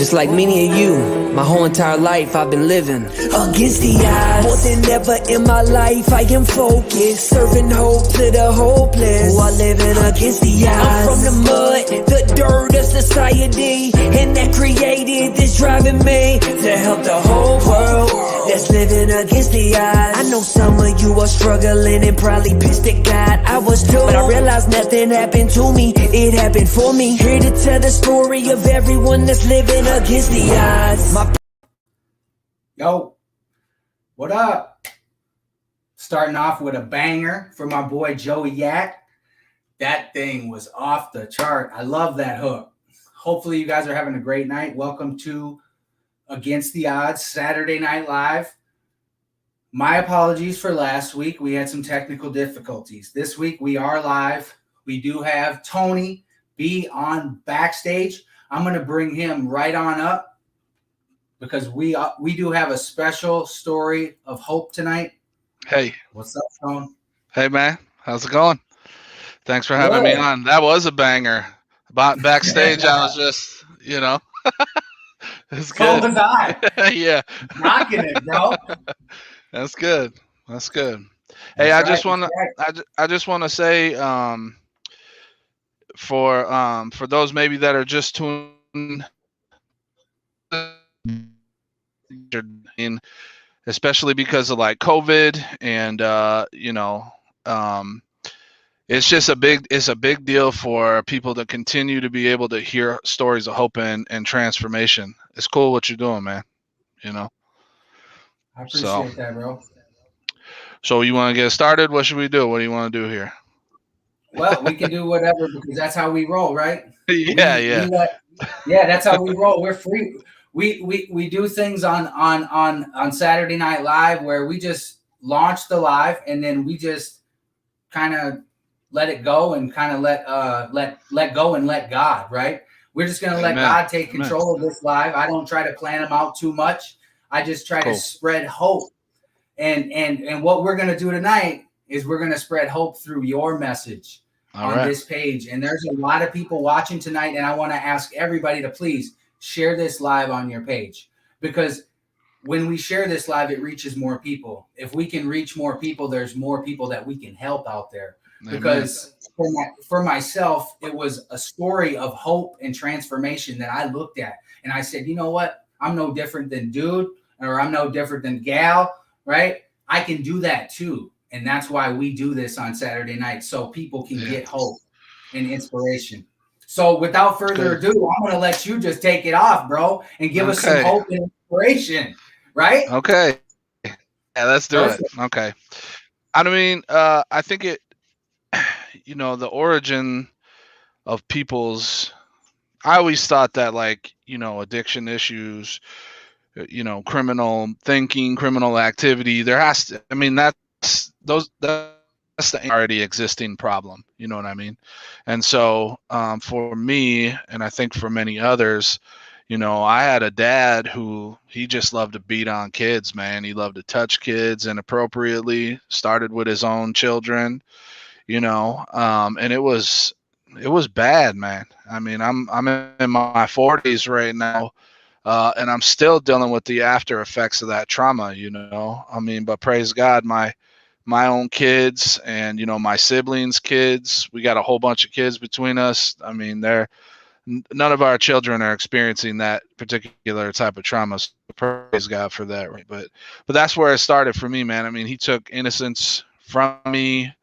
Just like many of you, my whole entire life I've been living against the odds. More than ever in my life, I am focused, serving hope to the hopeless, who are living against the odds. I'm from the mud, the dirt of society, and that created this driving me to help the whole world that's living against the odds. I know some of you are struggling and probably pissed at God. I was too, but I realized nothing happened to me, it happened for me. Here to tell the story of everyone that's living against the odds. Yo, what up? Starting off with a banger for my boy Joey Yak. That thing was off the chart. I love that hook. Hopefully you guys are having a great night. Welcome to Against the Odds Saturday Night Live. My apologies for last week. We had some technical difficulties. This week we are live. We do have Tony B on backstage. I'm going to bring him right on up because we do have a special story of hope tonight. Hey. What's up, Tone? Hey, man. How's it going? Thanks for having me on. That was a banger. Backstage, I was just, it's good. So was I. Yeah. Rocking it, bro. That's good. That's good. Hey, I just want to say, for those maybe that are just tuning in, especially because of like COVID and it's just a big deal for people to continue to be able to hear stories of hope and transformation. It's cool what you're doing, man. I appreciate that, bro. So you want to get started? What should we do? What do you want to do here? Well, we can do whatever because that's how we roll, right? Yeah. That's how we roll. We're free. We do things on Saturday Night Live where we just launch the live and then we just kind of let it go and kind of let go and let God, right? We're just gonna let God take control of this live. I don't try to plan them out too much. I just try to spread hope. And what we're gonna do tonight is we're gonna spread hope through your message on this page. And there's a lot of people watching tonight, and I want to ask everybody to please share this live on your page, because when we share this live, it reaches more people. If we can reach more people, there's more people that we can help out there. Amen. Because for myself, it was a story of hope and transformation that I looked at. And I said, you know what? I'm no different than dude, or I'm no different than gal, right? I can do that too. And that's why we do this on Saturday night, so people can get hope and inspiration. So without further ado, I'm going to let you just take it off, bro, and give us some hope and inspiration, right? Okay. Yeah, let's do it. Okay. I mean, I think the origin of people's, I always thought that addiction issues, criminal thinking, criminal activity, that's the already existing problem. You know what I mean? And so for me, and I think for many others, I had a dad who he just loved to beat on kids, man. He loved to touch kids inappropriately, started with his own children, and it was bad, man. I mean, I'm in my 40s right now. And I'm still dealing with the after effects of that trauma, I mean, but praise God, my own kids and, my siblings' kids, we got a whole bunch of kids between us. I mean, none of our children are experiencing that particular type of trauma. So praise God for that. Right? But that's where it started for me, man. I mean, he took innocence from me.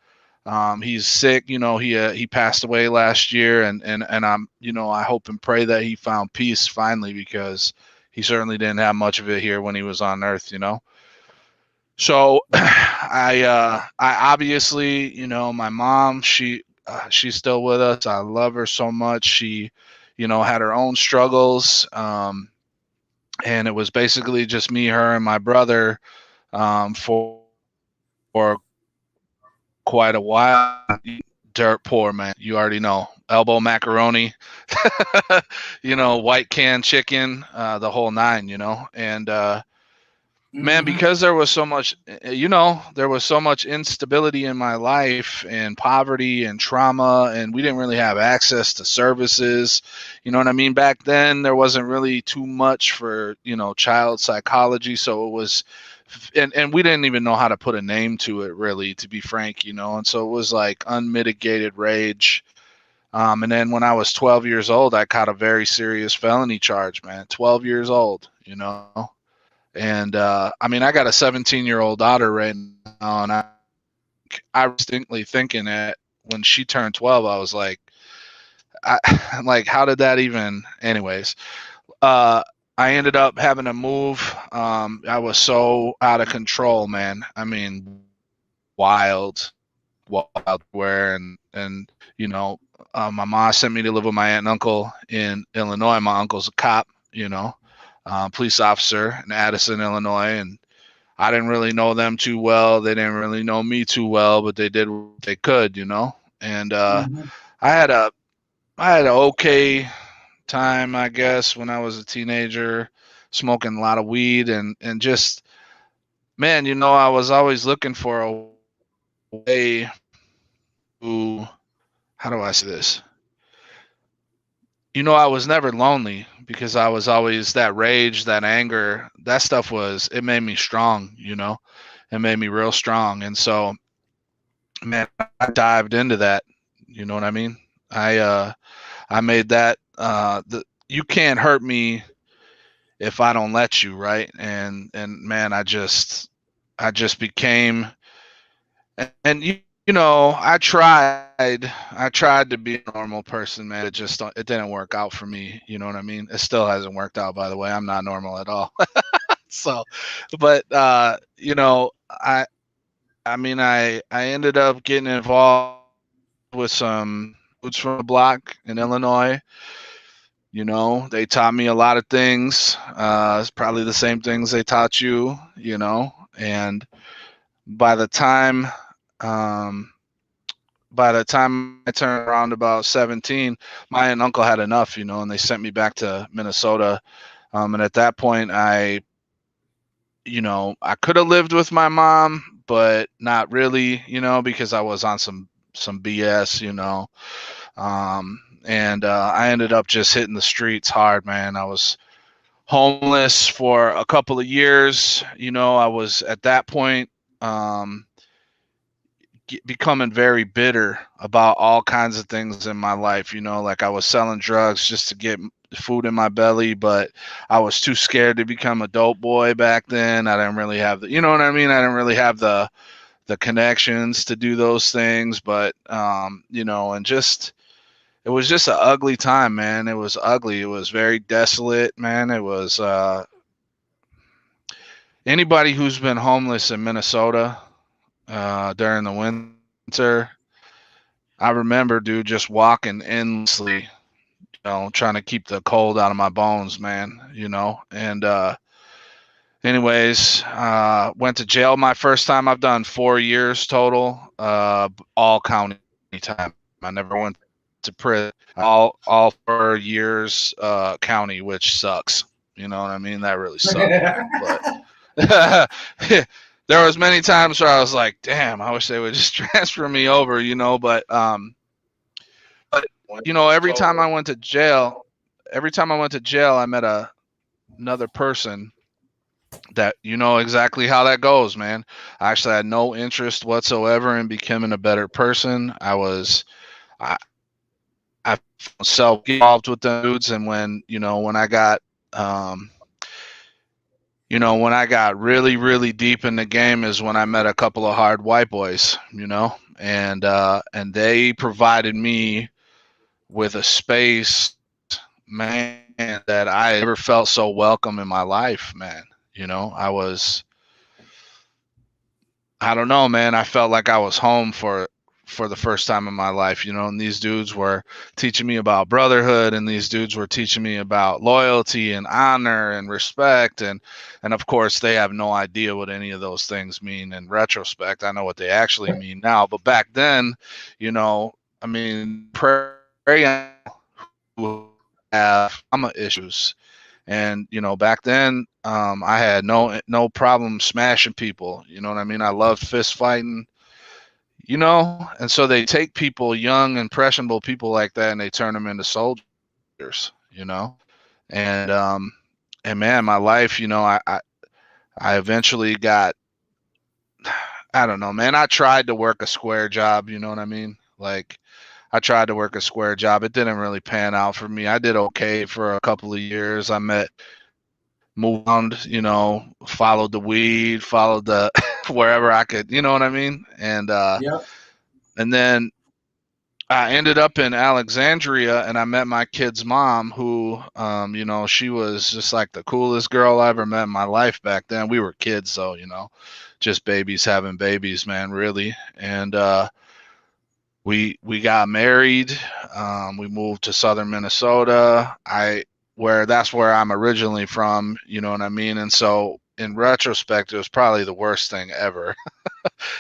He's sick, he passed away last year and I'm, I hope and pray that he found peace finally, because he certainly didn't have much of it here when he was on earth, So I obviously, my mom, she's still with us. I love her so much. She, had her own struggles. And it was basically just me, her, and my brother, for quite a while. Dirt poor, man. You already know. Elbow macaroni, white can chicken, the whole nine, and Man, because there was so much, there was so much instability in my life and poverty and trauma, and we didn't really have access to services. You know what I mean? Back then, there wasn't really too much for, child psychology. So it was, and we didn't even know how to put a name to it, really, to be frank, and so it was like unmitigated rage. And then when I was 12 years old, I caught a very serious felony charge, man. 12 years old, And I got a 17-year-old daughter right now, and I was distinctly thinking that when she turned 12, I was like, I'm like, how did that even? Anyways, I ended up having to move. I was so out of control, man. I mean, wild where and my mom sent me to live with my aunt and uncle in Illinois. My uncle's a cop, police officer in Addison, Illinois, and I didn't really know them too well. They didn't really know me too well, but they did what they could, And I had an okay time, I guess, when I was a teenager, smoking a lot of weed and just, man, I was always looking for a way to, how do I say this? I was never lonely because I was always that rage, that anger, that stuff it made me strong, it made me real strong. And so, man, I dived into that. You know what I mean? I made that, you can't hurt me if I don't let you, right? And man, I just became, and I tried to be a normal person, man. It didn't work out for me. You know what I mean? It still hasn't worked out, by the way. I'm not normal at all. So, but, I ended up getting involved with some dudes from the block in Illinois. They taught me a lot of things. It's probably the same things they taught you, and by the time I turned around about 17, my aunt and uncle had enough, and they sent me back to Minnesota. And at that point, I could have lived with my mom, but not really, because I was on some BS, and I ended up just hitting the streets hard, man. I was homeless for a couple of years. I was at that point, becoming very bitter about all kinds of things in my life, like I was selling drugs just to get food in my belly, but I was too scared to become a dope boy back then. I didn't really have I didn't really have the connections to do those things, but and just, it was just an ugly time, man. It was ugly. It was very desolate, man. It was anybody who's been homeless in Minnesota during the winter, I remember, dude, just walking endlessly, trying to keep the cold out of my bones, man, and anyways, went to jail my first time. I've done 4 years total, all county time. I never went to prison, all 4 years county, which sucks. You know what I mean? That really sucked. But there was many times where I was like, damn, I wish they would just transfer me over, but every time I went to jail, I met another person that, exactly how that goes, man. I actually had no interest whatsoever in becoming a better person. I self-involved with the dudes, and when I got when I got really, really deep in the game is when I met a couple of hard white boys, and they provided me with a space, man, that I never felt so welcome in my life, man. I don't know, man. I felt like I was home for the first time in my life, and these dudes were teaching me about brotherhood, and these dudes were teaching me about loyalty and honor and respect. And of course, they have no idea what any of those things mean in retrospect. I know what they actually mean now, but back then, prairie who have trauma issues. And, back then I had no problem smashing people. You know what I mean? I loved fist fighting. You know, and so they take people, young, impressionable people like that, and they turn them into soldiers. You know, and man, my life. You know, I eventually got. I don't know, man. I tried to work a square job. You know what I mean? Like, I tried to work a square job. It didn't really pan out for me. I did okay for a couple of years. I moved around, you know, followed the weed, followed the wherever I could, you know what I mean? Yep. And then I ended up in Alexandria, and I met my kid's mom, who, you know, she was just like the coolest girl I ever met in my life back then. We were kids, so, you know, just babies having babies, man, really. And we got married. We moved to southern Minnesota. That's where I'm originally from, you know what I mean? And so in retrospect, it was probably the worst thing ever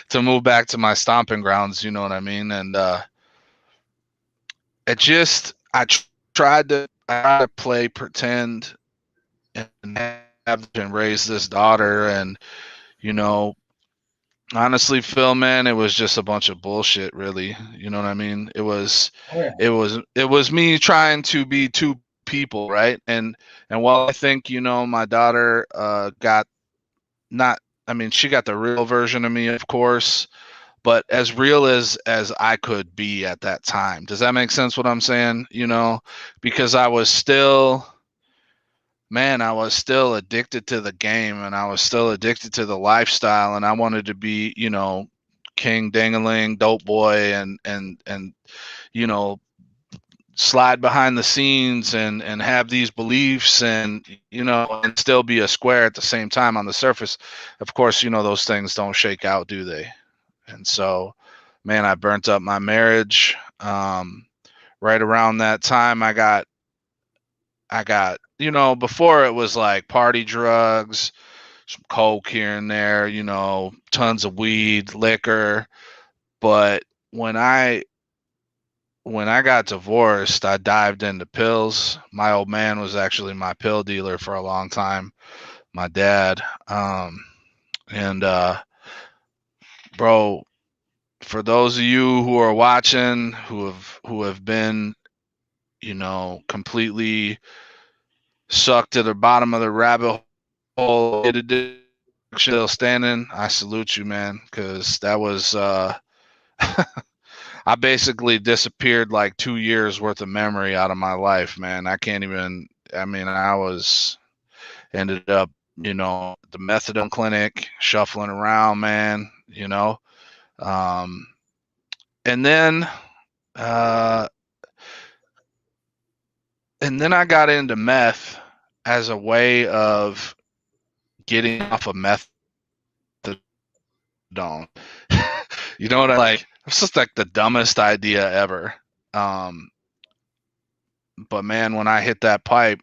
to move back to my stomping grounds, you know what I mean? And it just tried to play pretend and have and raise this daughter, and you know, honestly, Phil, man, it was just a bunch of bullshit, really. You know what I mean? It was me trying to be two people, right? And while I think, you know, my daughter got not I mean, she got the real version of me, of course, but as real as I could be at that time. Does that make sense what I'm saying? You know, because I was still addicted to the game, and I was still addicted to the lifestyle, and I wanted to be, you know, king dangling, dope boy, and you know, slide behind the scenes and have these beliefs, and you know, and still be a square at the same time on the surface. Of course, you know, those things don't shake out, do they? And so, man, I burnt up my marriage. Right around that time, I got, you know, before it was like party drugs, some coke here and there, you know, tons of weed, liquor. But when I got divorced, I dived into pills. My old man was actually my pill dealer for a long time, my dad. And bro, for those of you who are watching, who have been, you know, completely sucked to the bottom of the rabbit hole, still standing, I salute you, man, because that was I basically disappeared like 2 years worth of memory out of my life, man. I can't even. I mean, ended up, you know, the methadone clinic, shuffling around, man. You know, and then I got into meth as a way of getting off of methadone. You know what I like? It's just like the dumbest idea ever. But man, when I hit that pipe,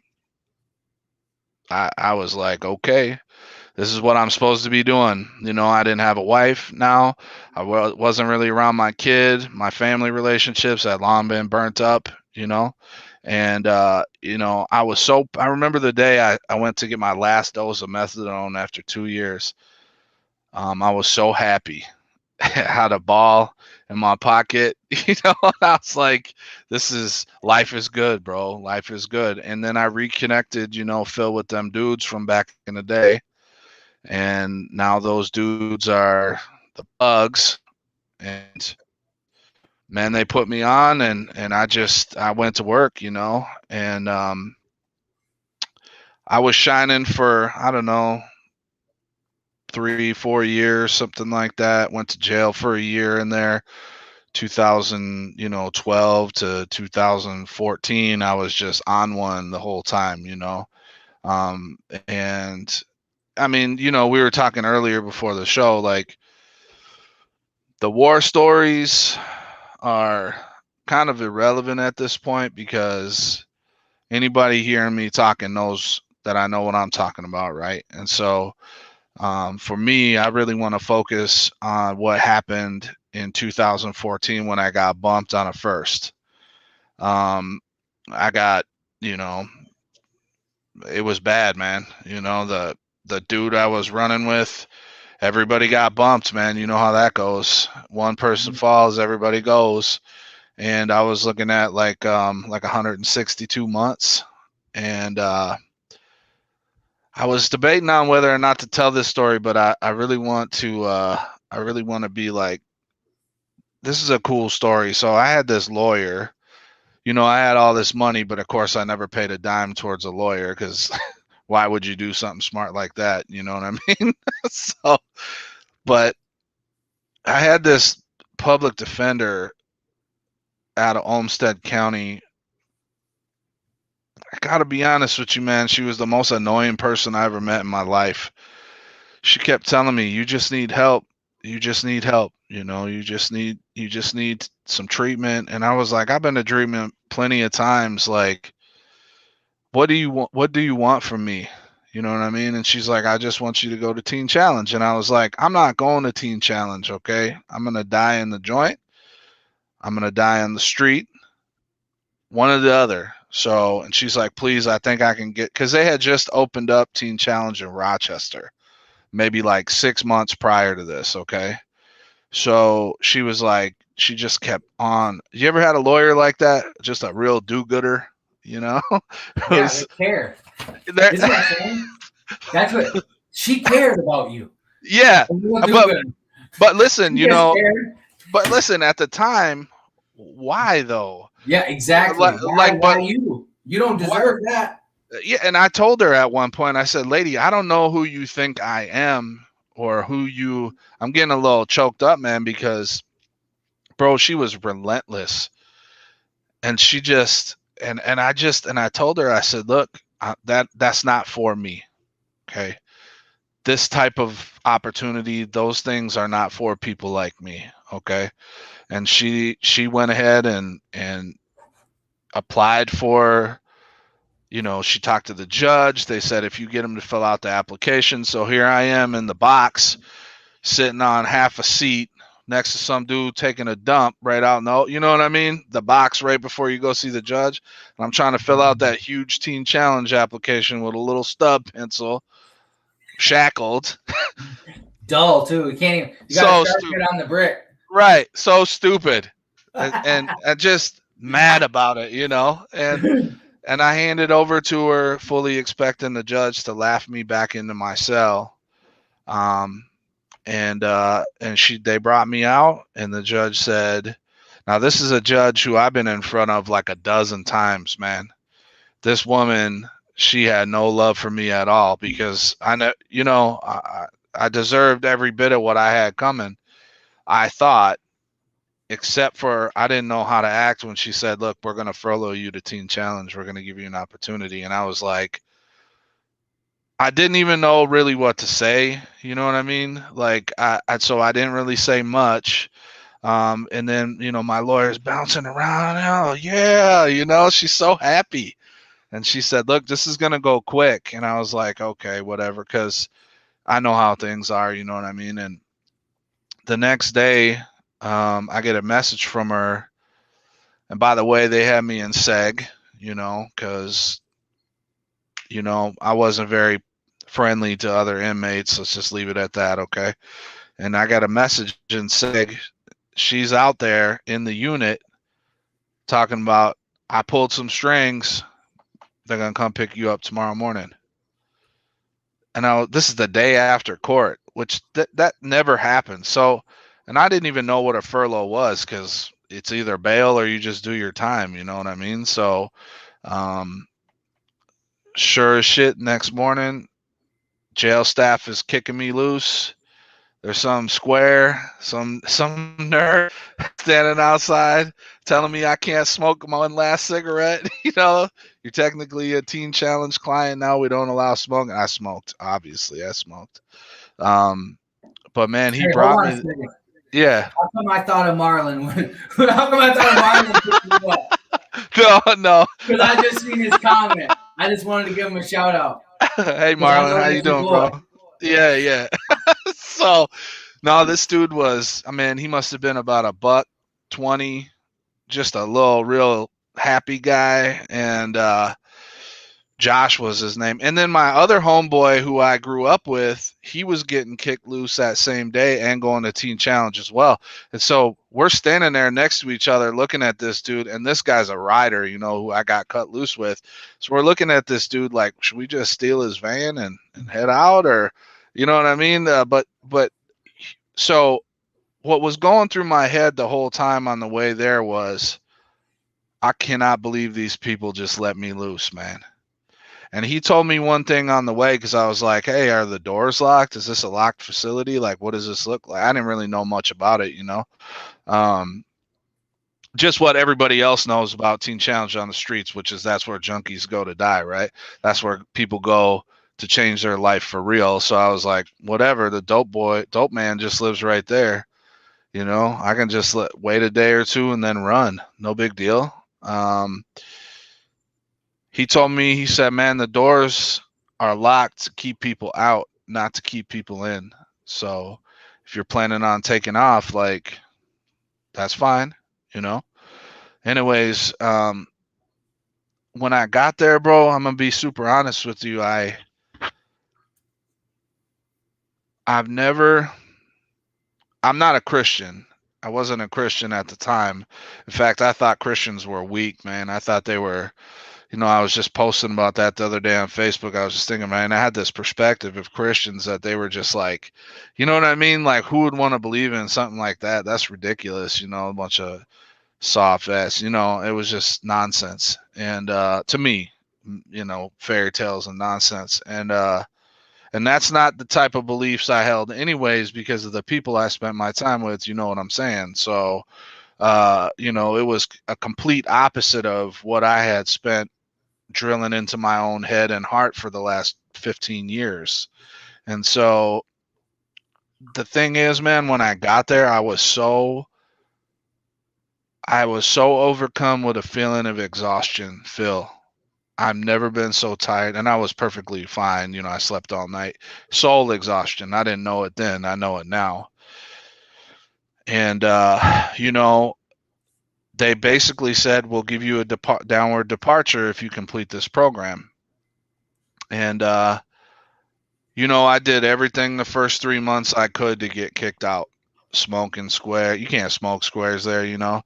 I was like, okay, this is what I'm supposed to be doing. You know, I didn't have a wife now. I wasn't really around my kid. My family relationships had long been burnt up, you know. And, you know, I remember the day I went to get my last dose of methadone after 2 years. I was so happy. I had a ball in my pocket, you know. I was like, life is good, bro. Life is good. And then I reconnected, you know, Phil, with them dudes from back in the day. And now those dudes are the bugs. And man, they put me on, and I went to work, you know, and I was shining for, I don't know, 3-4 years, something like that. Went to jail for a year in there. 2012 to 2014, I was just on one the whole time, you know. And I mean, you know, we were talking earlier before the show, like the war stories are kind of irrelevant at this point, because anybody hearing me talking knows that I know what I'm talking about, right? And so for me, I really want to focus on what happened in 2014 when I got bumped on a first. I got, you know, it was bad, man. You know, the dude I was running with, everybody got bumped, man. You know how that goes. One person falls, everybody goes. And I was looking at like 162 months, and I was debating on whether or not to tell this story, but I really want to be like, this is a cool story. So I had this lawyer, you know, I had all this money, but of course I never paid a dime towards a lawyer, because why would you do something smart like that? You know what I mean? So, but I had this public defender out of Olmsted County. I gotta be honest with you, man. She was the most annoying person I ever met in my life. She kept telling me, "You just need help. You just need help. You know, you just need some treatment." And I was like, "I've been to treatment plenty of times. Like, what do you want? What do you want from me? You know what I mean?" And she's like, "I just want you to go to Teen Challenge." And I was like, "I'm not going to Teen Challenge. Okay, I'm gonna die in the joint. I'm gonna die on the street. One or the other." So, and she's like, "Please, I think I can get," because they had just opened up Teen Challenge in Rochester, maybe like 6 months prior to this. Okay. So she was like, she just kept on. You ever had a lawyer like that? Just a real do-gooder, you know? Yeah, they care. Isn't that saying? That's what she cared about you. Yeah. But listen, you know, but listen, at the time, why though? Yeah, exactly. Why you? You don't deserve that. Yeah, and I told her at one point, I said, "Lady, I don't know who you think I am, or I'm getting a little choked up, man, because bro, she was relentless." And she just, and I told her, I said, "Look, that's not for me. Okay. This type of opportunity, those things are not for people like me." Okay. And she went ahead and applied for, you know, she talked to the judge. They said, if you get him to fill out the application. So here I am in the box, sitting on half a seat next to some dude taking a dump right out in the, you know what I mean? The box right before you go see the judge. And I'm trying to fill out that huge Teen Challenge application with a little stub pencil, shackled. Dull too. You can't even, you gotta start it on the brick. Right. So stupid. and just mad about it, you know? And I handed over to her, fully expecting the judge to laugh me back into my cell. And they brought me out, and the judge said, now this is a judge who I've been in front of like a dozen times, man. This woman, she had no love for me at all, because I know, you know, I deserved every bit of what I had coming, I thought, except for I didn't know how to act when she said, "Look, we're going to furlough you to Teen Challenge. We're going to give you an opportunity." And I was like, I didn't even know really what to say. You know what I mean? Like, so I didn't really say much. And then, you know, my lawyer's bouncing around. Oh, yeah. You know, she's so happy. And she said, "Look, this is going to go quick." And I was like, okay, whatever. 'Cause I know how things are, you know what I mean? And the next day, I get a message from her. And by the way, they had me in seg, you know, because, you know, I wasn't very friendly to other inmates. Let's just leave it at that, okay? And I got a message in seg. She's out there in the unit talking about, "I pulled some strings. They're going to come pick you up tomorrow morning." And this is the day after court, which that never happened. So, and I didn't even know what a furlough was, because it's either bail or you just do your time. You know what I mean? So, sure as shit, next morning, jail staff is kicking me loose. There's some square, some nerd standing outside telling me I can't smoke one last cigarette. You know, you're technically a Teen Challenge client now. We don't allow smoking. I smoked, obviously. I smoked. But man, he brought me. Yeah. How come I thought of Marlon? How come I thought of Marlon? No. Because I just seen his comment. I just wanted to give him a shout out. Hey Marlon, how you doing, bro? Yeah. So, no, this dude was, I mean, he must have been about $120, just a little real happy guy. And Josh was his name. And then my other homeboy who I grew up with, he was getting kicked loose that same day and going to Teen Challenge as well. And so we're standing there next to each other looking at this dude, and this guy's a rider, you know, who I got cut loose with. So we're looking at this dude like, should we just steal his van and head out, or, you know what I mean? But so what was going through my head the whole time on the way there was, I cannot believe these people just let me loose, man. And he told me one thing on the way, because I was like, hey, are the doors locked? Is this a locked facility? Like, what does this look like? I didn't really know much about it, you know. Just what everybody else knows about Teen Challenge on the streets, which is that's where junkies go to die, right? That's where people go to change their life for real. So I was like, whatever, the dope man just lives right there. You know, I can just wait a day or two and then run. No big deal. He told me, he said, man, the doors are locked to keep people out, not to keep people in. So if you're planning on taking off, like, that's fine, you know? Anyways, when I got there, bro, I'm going to be super honest with you. I'm not a Christian. I wasn't a Christian at the time. In fact, I thought Christians were weak, man. I thought they were, you know, I was just posting about that the other day on Facebook. I was just thinking, man, I had this perspective of Christians that they were just like, you know what I mean? Like, who would want to believe in something like that? That's ridiculous. You know, a bunch of soft ass, you know, it was just nonsense. And to me, you know, fairy tales and nonsense. And that's not the type of beliefs I held anyways, because of the people I spent my time with, you know what I'm saying? So, you know, it was a complete opposite of what I had spent drilling into my own head and heart for the last 15 years. And so the thing is, man, when I got there, I was so overcome with a feeling of exhaustion, Phil. I've never been so tired, and I was perfectly fine. You know, I slept all night. Soul exhaustion. I didn't know it then. I know it now. And, you know, they basically said, we'll give you a downward departure if you complete this program. And, you know, I did everything the first 3 months I could to get kicked out. Smoking square. You can't smoke squares there, you know.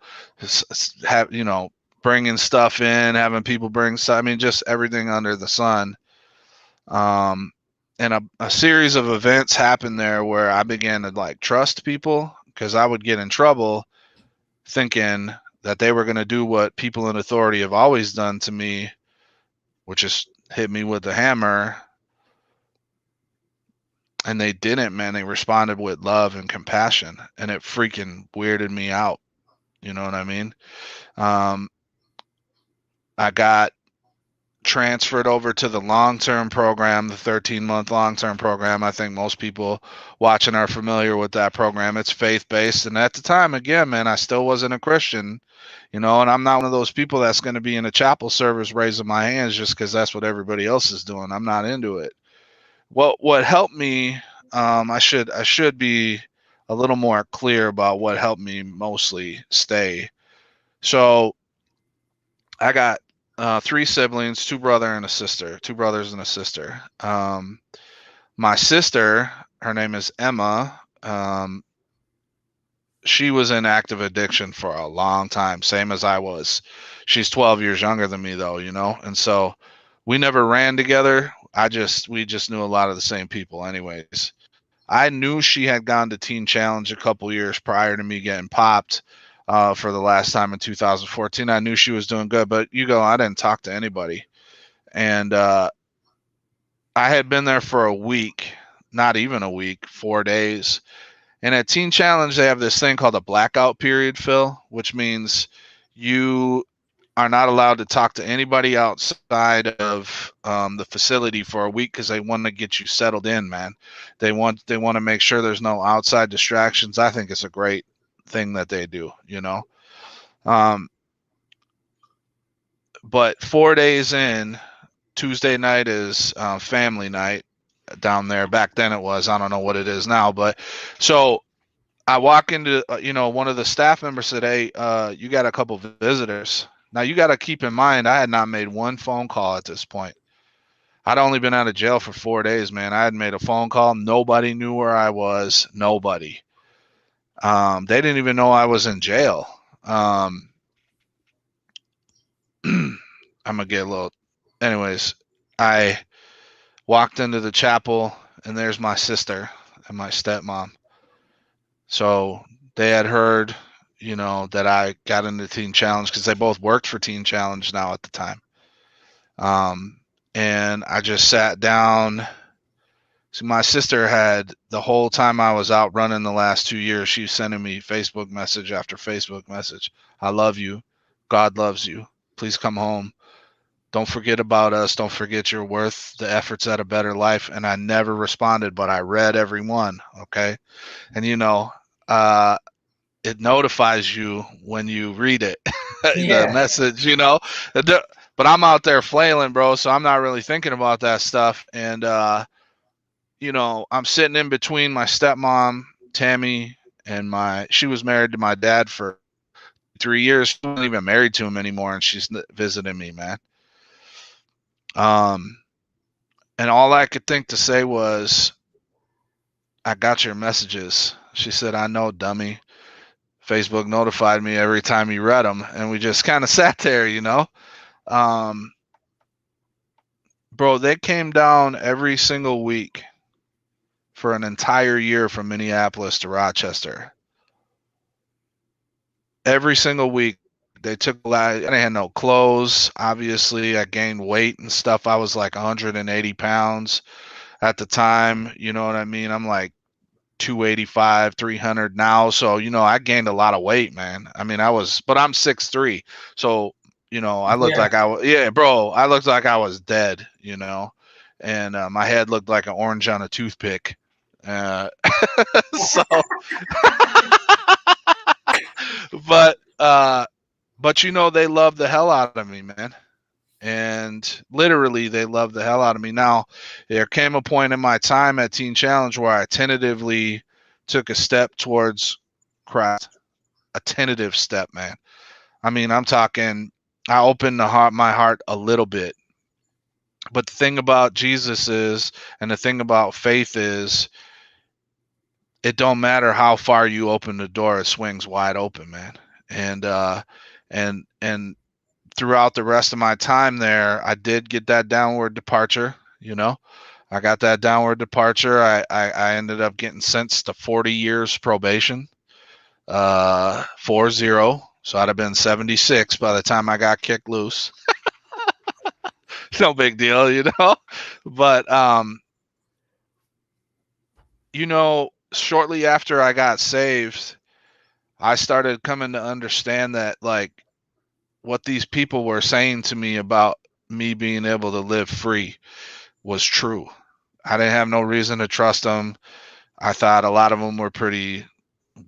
Have, you know, bringing stuff in, having people bring stuff. I mean, just everything under the sun. And a series of events happened there where I began to like trust people, because I would get in trouble thinking that they were going to do what people in authority have always done to me, which is hit me with the hammer. And they didn't, man. They responded with love and compassion, and it freaking weirded me out. You know what I mean? I got transferred over to the long-term program, the 13-month long-term program. I think most people watching are familiar with that program. It's faith-based. And at the time, again, man, I still wasn't a Christian, you know, and I'm not one of those people that's going to be in a chapel service raising my hands just because that's what everybody else is doing. I'm not into it. What helped me, I should be a little more clear about what helped me mostly stay. So I got 3 siblings, 2 brothers and a sister. My sister, her name is Emma. She was in active addiction for a long time, same as I was. She's 12 years younger than me, though, you know, and so we never ran together. We just knew a lot of the same people anyways. I knew she had gone to Teen Challenge a couple years prior to me getting popped for the last time in 2014. I knew she was doing good, but I didn't talk to anybody. And I had been there for a week, not even a week, 4 days. And at Teen Challenge, they have this thing called a blackout period, Phil, which means you are not allowed to talk to anybody outside of the facility for a week, because they want to get you settled in, man. They want to make sure there's no outside distractions. I think it's a great thing that they do, you know. But 4 days in, Tuesday night is family night down there. Back then it was. I don't know what it is now. But so I walk into, one of the staff members said, hey, you got a couple visitors. Now, you got to keep in mind, I had not made one phone call at this point. I'd only been out of jail for 4 days, man. I had made a phone call. Nobody knew where I was. Nobody. They didn't even know I was in jail. I'm gonna get a little. Anyways, I walked into the chapel, and there's my sister and my stepmom. So they had heard, that I got into Teen Challenge because they both worked for Teen Challenge now at the time. And I just sat down. So my sister had, the whole time I was out running the last 2 years, she was sending me Facebook message after Facebook message. I love you. God loves you. Please come home. Don't forget about us. Don't forget your worth, the efforts at a better life. And I never responded, but I read every one. Okay. And it notifies you when you read it, the message, but I'm out there flailing, bro. So I'm not really thinking about that stuff. And, I'm sitting in between my stepmom, Tammy, and she was married to my dad for 3 years. She wasn't even married to him anymore. And she's visiting me, man. And all I could think to say was, I got your messages. She said, I know, dummy. Facebook notified me every time you read them. And we just kind of sat there, Bro, they came down every single week for an entire year from Minneapolis to Rochester. Every single week. They took a lot. I had no clothes. Obviously, I gained weight and stuff. I was like 180 pounds at the time. You know what I mean? I'm like 285, 300 now. So, I gained a lot of weight, man. I mean, but I'm 6'3". So, I looked like I was, bro, I looked like I was dead, and my head looked like an orange on a toothpick. So, but they love the hell out of me, man. And literally, they love the hell out of me. Now, there came a point in my time at Teen Challenge where I tentatively took a step towards Christ. A tentative step, man. I mean, I'm talking, I opened my heart a little bit. But the thing about Jesus is, and the thing about faith is, it don't matter how far you open the door, it swings wide open, man. And throughout the rest of my time there, I did get that downward departure. I got that downward departure. I ended up getting sentenced to 40 years probation, 40. So I'd have been 76 by the time I got kicked loose. No big deal, But shortly after I got saved, I started coming to understand that, like, what these people were saying to me about me being able to live free was true. I didn't have no reason to trust them. I thought a lot of them were pretty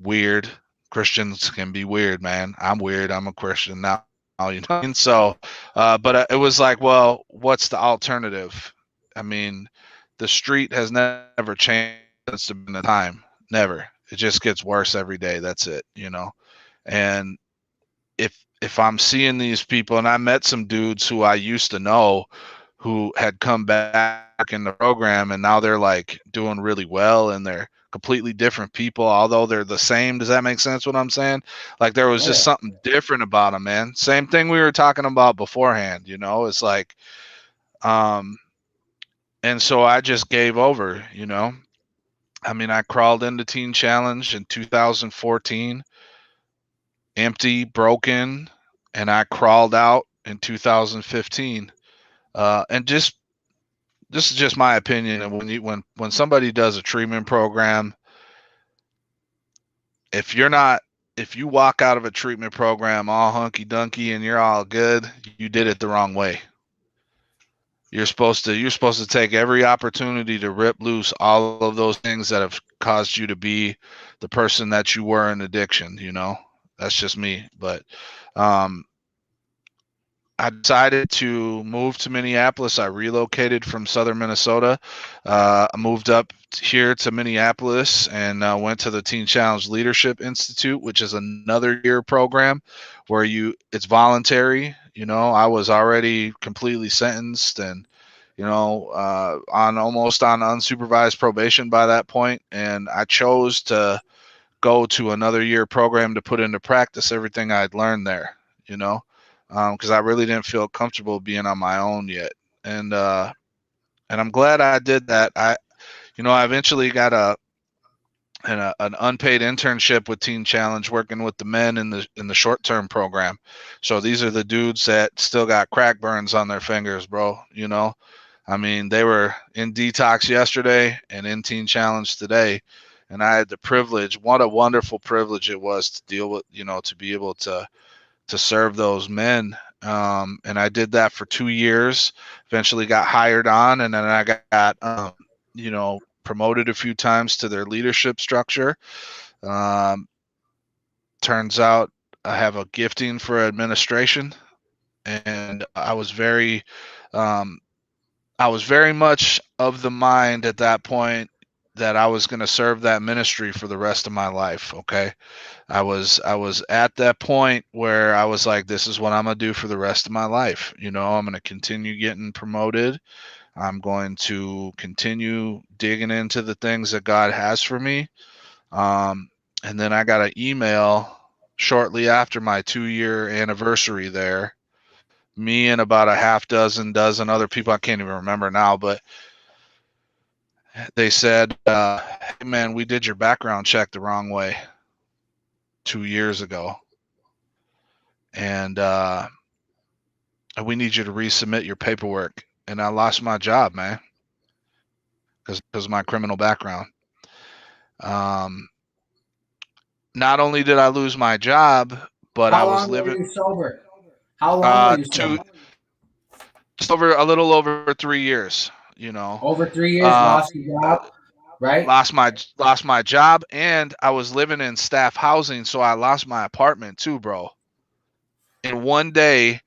weird. Christians can be weird, man. I'm weird. I'm a Christian now, And so, but it was like, well, what's the alternative? I mean, the street has never changed since the time. Never. It just gets worse every day. That's it, And if I'm seeing these people, and I met some dudes who I used to know who had come back in the program, and now they're like doing really well, and they're completely different people, although they're the same. Does that make sense what I'm saying? Like, there was just something different about them, man. Same thing we were talking about beforehand, it's like, and so I just gave over, I mean, I crawled into Teen Challenge in 2014, empty, broken, and I crawled out in 2015. And this is just my opinion. And when somebody does a treatment program, if you walk out of a treatment program all hunky dunky and you're all good, you did it the wrong way. You're supposed to take every opportunity to rip loose all of those things that have caused you to be the person that you were in addiction. That's just me. But I decided to move to Minneapolis. I relocated from southern Minnesota. I moved up here to Minneapolis and went to the Teen Challenge Leadership Institute, which is another year program where it's voluntary. I was already completely sentenced, and on almost on unsupervised probation by that point, and I chose to go to another year program to put into practice everything I'd learned there, because I really didn't feel comfortable being on my own yet. And I'm glad I did that. I eventually got an unpaid internship with Teen Challenge, working with the men in the short-term program. So these are the dudes that still got crack burns on their fingers, bro. I mean, they were in detox yesterday and in Teen Challenge today. And I had the privilege, what a wonderful privilege it was to deal with, to be able to serve those men. And I did that for 2 years, eventually got hired on. And then I got, promoted a few times to their leadership structure. Turns out I have a gifting for administration, and I was very much of the mind at that point that I was going to serve that ministry for the rest of my life. Okay. I was at that point where I was like, this is what I'm going to do for the rest of my life. I'm going to continue getting promoted. I'm going to continue digging into the things that God has for me. And then I got an email shortly after my 2-year anniversary there. Me and about a dozen other people, I can't even remember now, but they said, hey man, we did your background check the wrong way 2 years ago. And we need you to resubmit your paperwork. And I lost my job, man, because of my criminal background. Not only did I lose my job, but I was living. How long were you sober? How long were you sober? Just a little over 3 years. Over 3 years, lost your job, right? Lost my job, and I was living in staff housing, so I lost my apartment too, bro. In one day.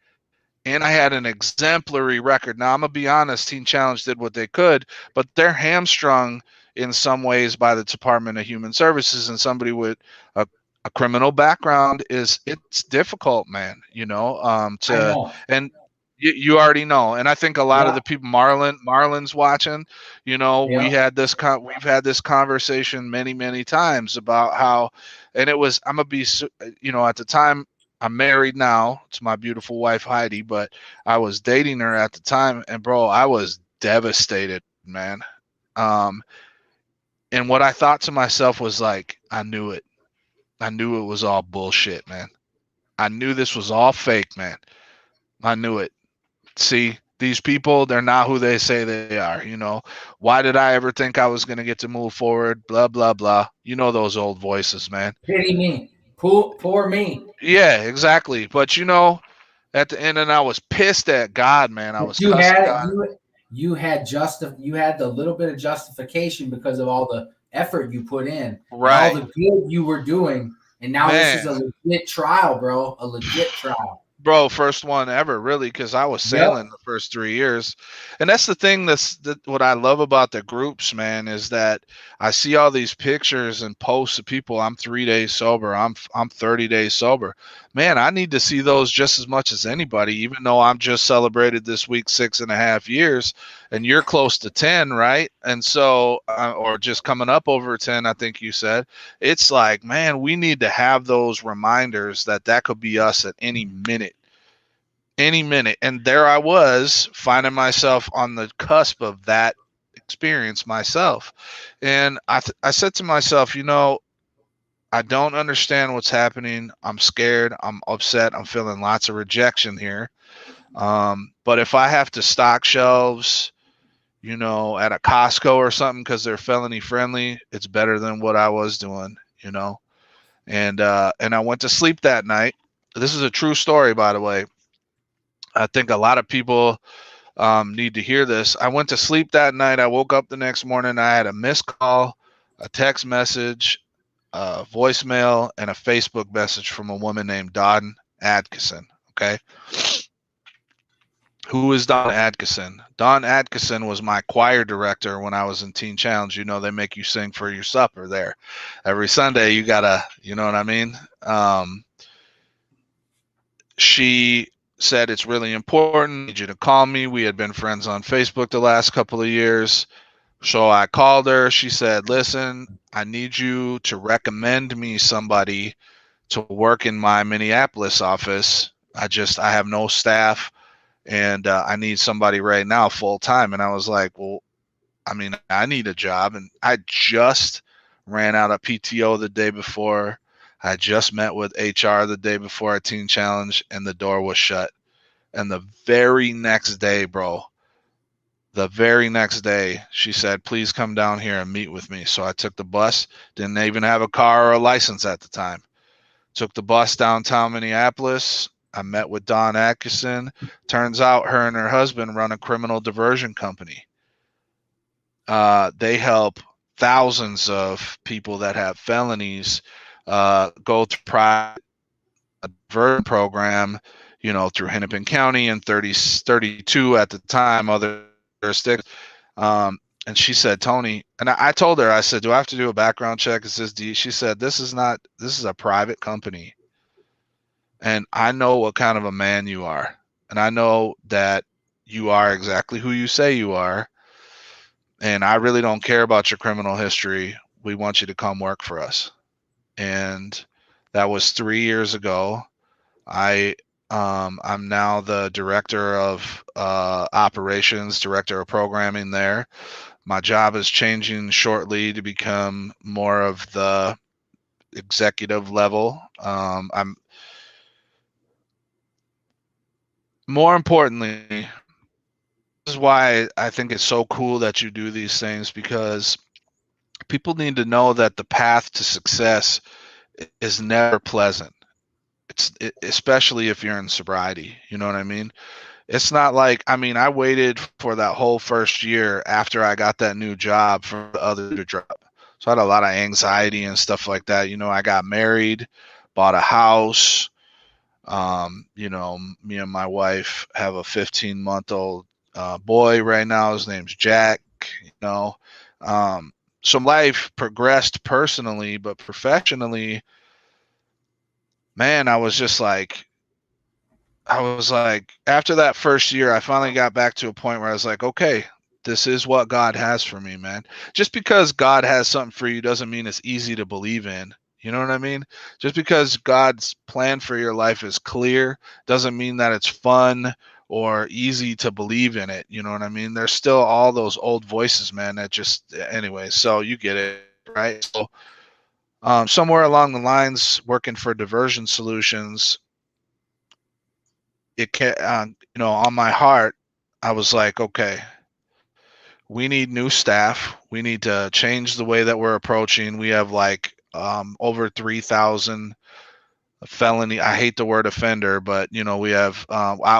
And I had an exemplary record. Now, I'm going to be honest, Teen Challenge did what they could, but they're hamstrung in some ways by the Department of Human Services, and somebody with a criminal background it's difficult, man, and you already know. And I think a lot of the people, Marlon's watching, we've had this conversation many, many times about how, and it was, I'm going to be, at the time, I'm married now to my beautiful wife, Heidi, but I was dating her at the time, and bro, I was devastated, man. And what I thought to myself was like, I knew it. I knew it was all bullshit, man. I knew this was all fake, man. I knew it. See, these people, they're not who they say they are, Why did I ever think I was going to get to move forward? Blah, blah, blah. Those old voices, man. Pity me. Poor me. Yeah, exactly. But at the end, and I was pissed at God, man. I was. You had the little bit of justification because of all the effort you put in, right? All the good you were doing, and now this is a legit trial, bro. A legit trial. Bro, first one ever, really, because I was sailing the first 3 years. And that's the thing what I love about the groups, man, is that I see all these pictures and posts of people, I'm 3 days sober, I'm 30 days sober. Man, I need to see those just as much as anybody, even though I'm just celebrated this week 6.5 years, and you're close to 10, right? And so, or just coming up over 10, I think you said. It's like, man, we need to have those reminders that could be us at any minute. And there I was, finding myself on the cusp of that experience myself. And I said to myself, I don't understand what's happening. I'm scared. I'm upset. I'm feeling lots of rejection here. But if I have to stock shelves, at a Costco or something because they're felony friendly, it's better than what I was doing, And I went to sleep that night. This is a true story, by the way. I think a lot of people need to hear this. I went to sleep that night. I woke up the next morning. I had a missed call, a text message, a voicemail, and a Facebook message from a woman named Dawn Atkinson. Okay. Who is Dawn Atkinson? Dawn Atkinson was my choir director when I was in Teen Challenge. They make you sing for your supper there. Every Sunday you gotta, you know what I mean? She said it's really important. I need you to call me. We had been friends on Facebook the last couple of years. So I called her. She said, listen, I need you to recommend me somebody to work in my Minneapolis office. I have no staff, and I need somebody right now full time. And I was like, well, I mean, I need a job. And I just ran out of PTO the day before. I just met with HR the day before our teen challenge, and the door was shut. And the very next day, bro, the very next day, she said, please come down here and meet with me. So I took the bus, didn't even have a car or a license at the time. Took the bus downtown Minneapolis. I met with Dawn Atkinson. Turns out her and her husband run a criminal diversion company. They help thousands of people that have felonies go through private diversion program, you know, through Hennepin County and 32 at the time, other jurisdictions. And she said, Tony, and I told her, I said, do I have to do a background check? It says D. She said, this is a private company. And I know what kind of a man you are. And I know that you are exactly who you say you are. And I really don't care about your criminal history. We want you to come work for us. And that was 3 years ago. I'm now the director of operations, director of programming there. My job is changing shortly to become more of the executive level. I'm more importantly, this is why I think it's so cool that you do these things, because people need to know that the path to success is never pleasant. Especially if you're in sobriety, you know what I mean? It's not like, I mean, I waited for that whole first year after I got that new job for the other to drop. So I had a lot of anxiety and stuff like that. You know, I got married, bought a house. You know, me and my wife have a 15-month-old boy right now. His name's Jack, you know. So life progressed personally, but professionally, man, I was like, after that first year, I finally got back to a point where I was like, okay, this is what God has for me, man. Just because God has something for you doesn't mean it's easy to believe in. You know what I mean? Just because God's plan for your life is clear doesn't mean that it's fun or easy to believe in it. You know what I mean? There's still all those old voices, man, that just, anyway, so you get it, right? So somewhere along the lines, working for Diversion Solutions, it can, you know, on my heart, I was like, okay, we need new staff. We need to change the way that we're approaching. We have like over 3,000 felony. I hate the word offender, but you know, we have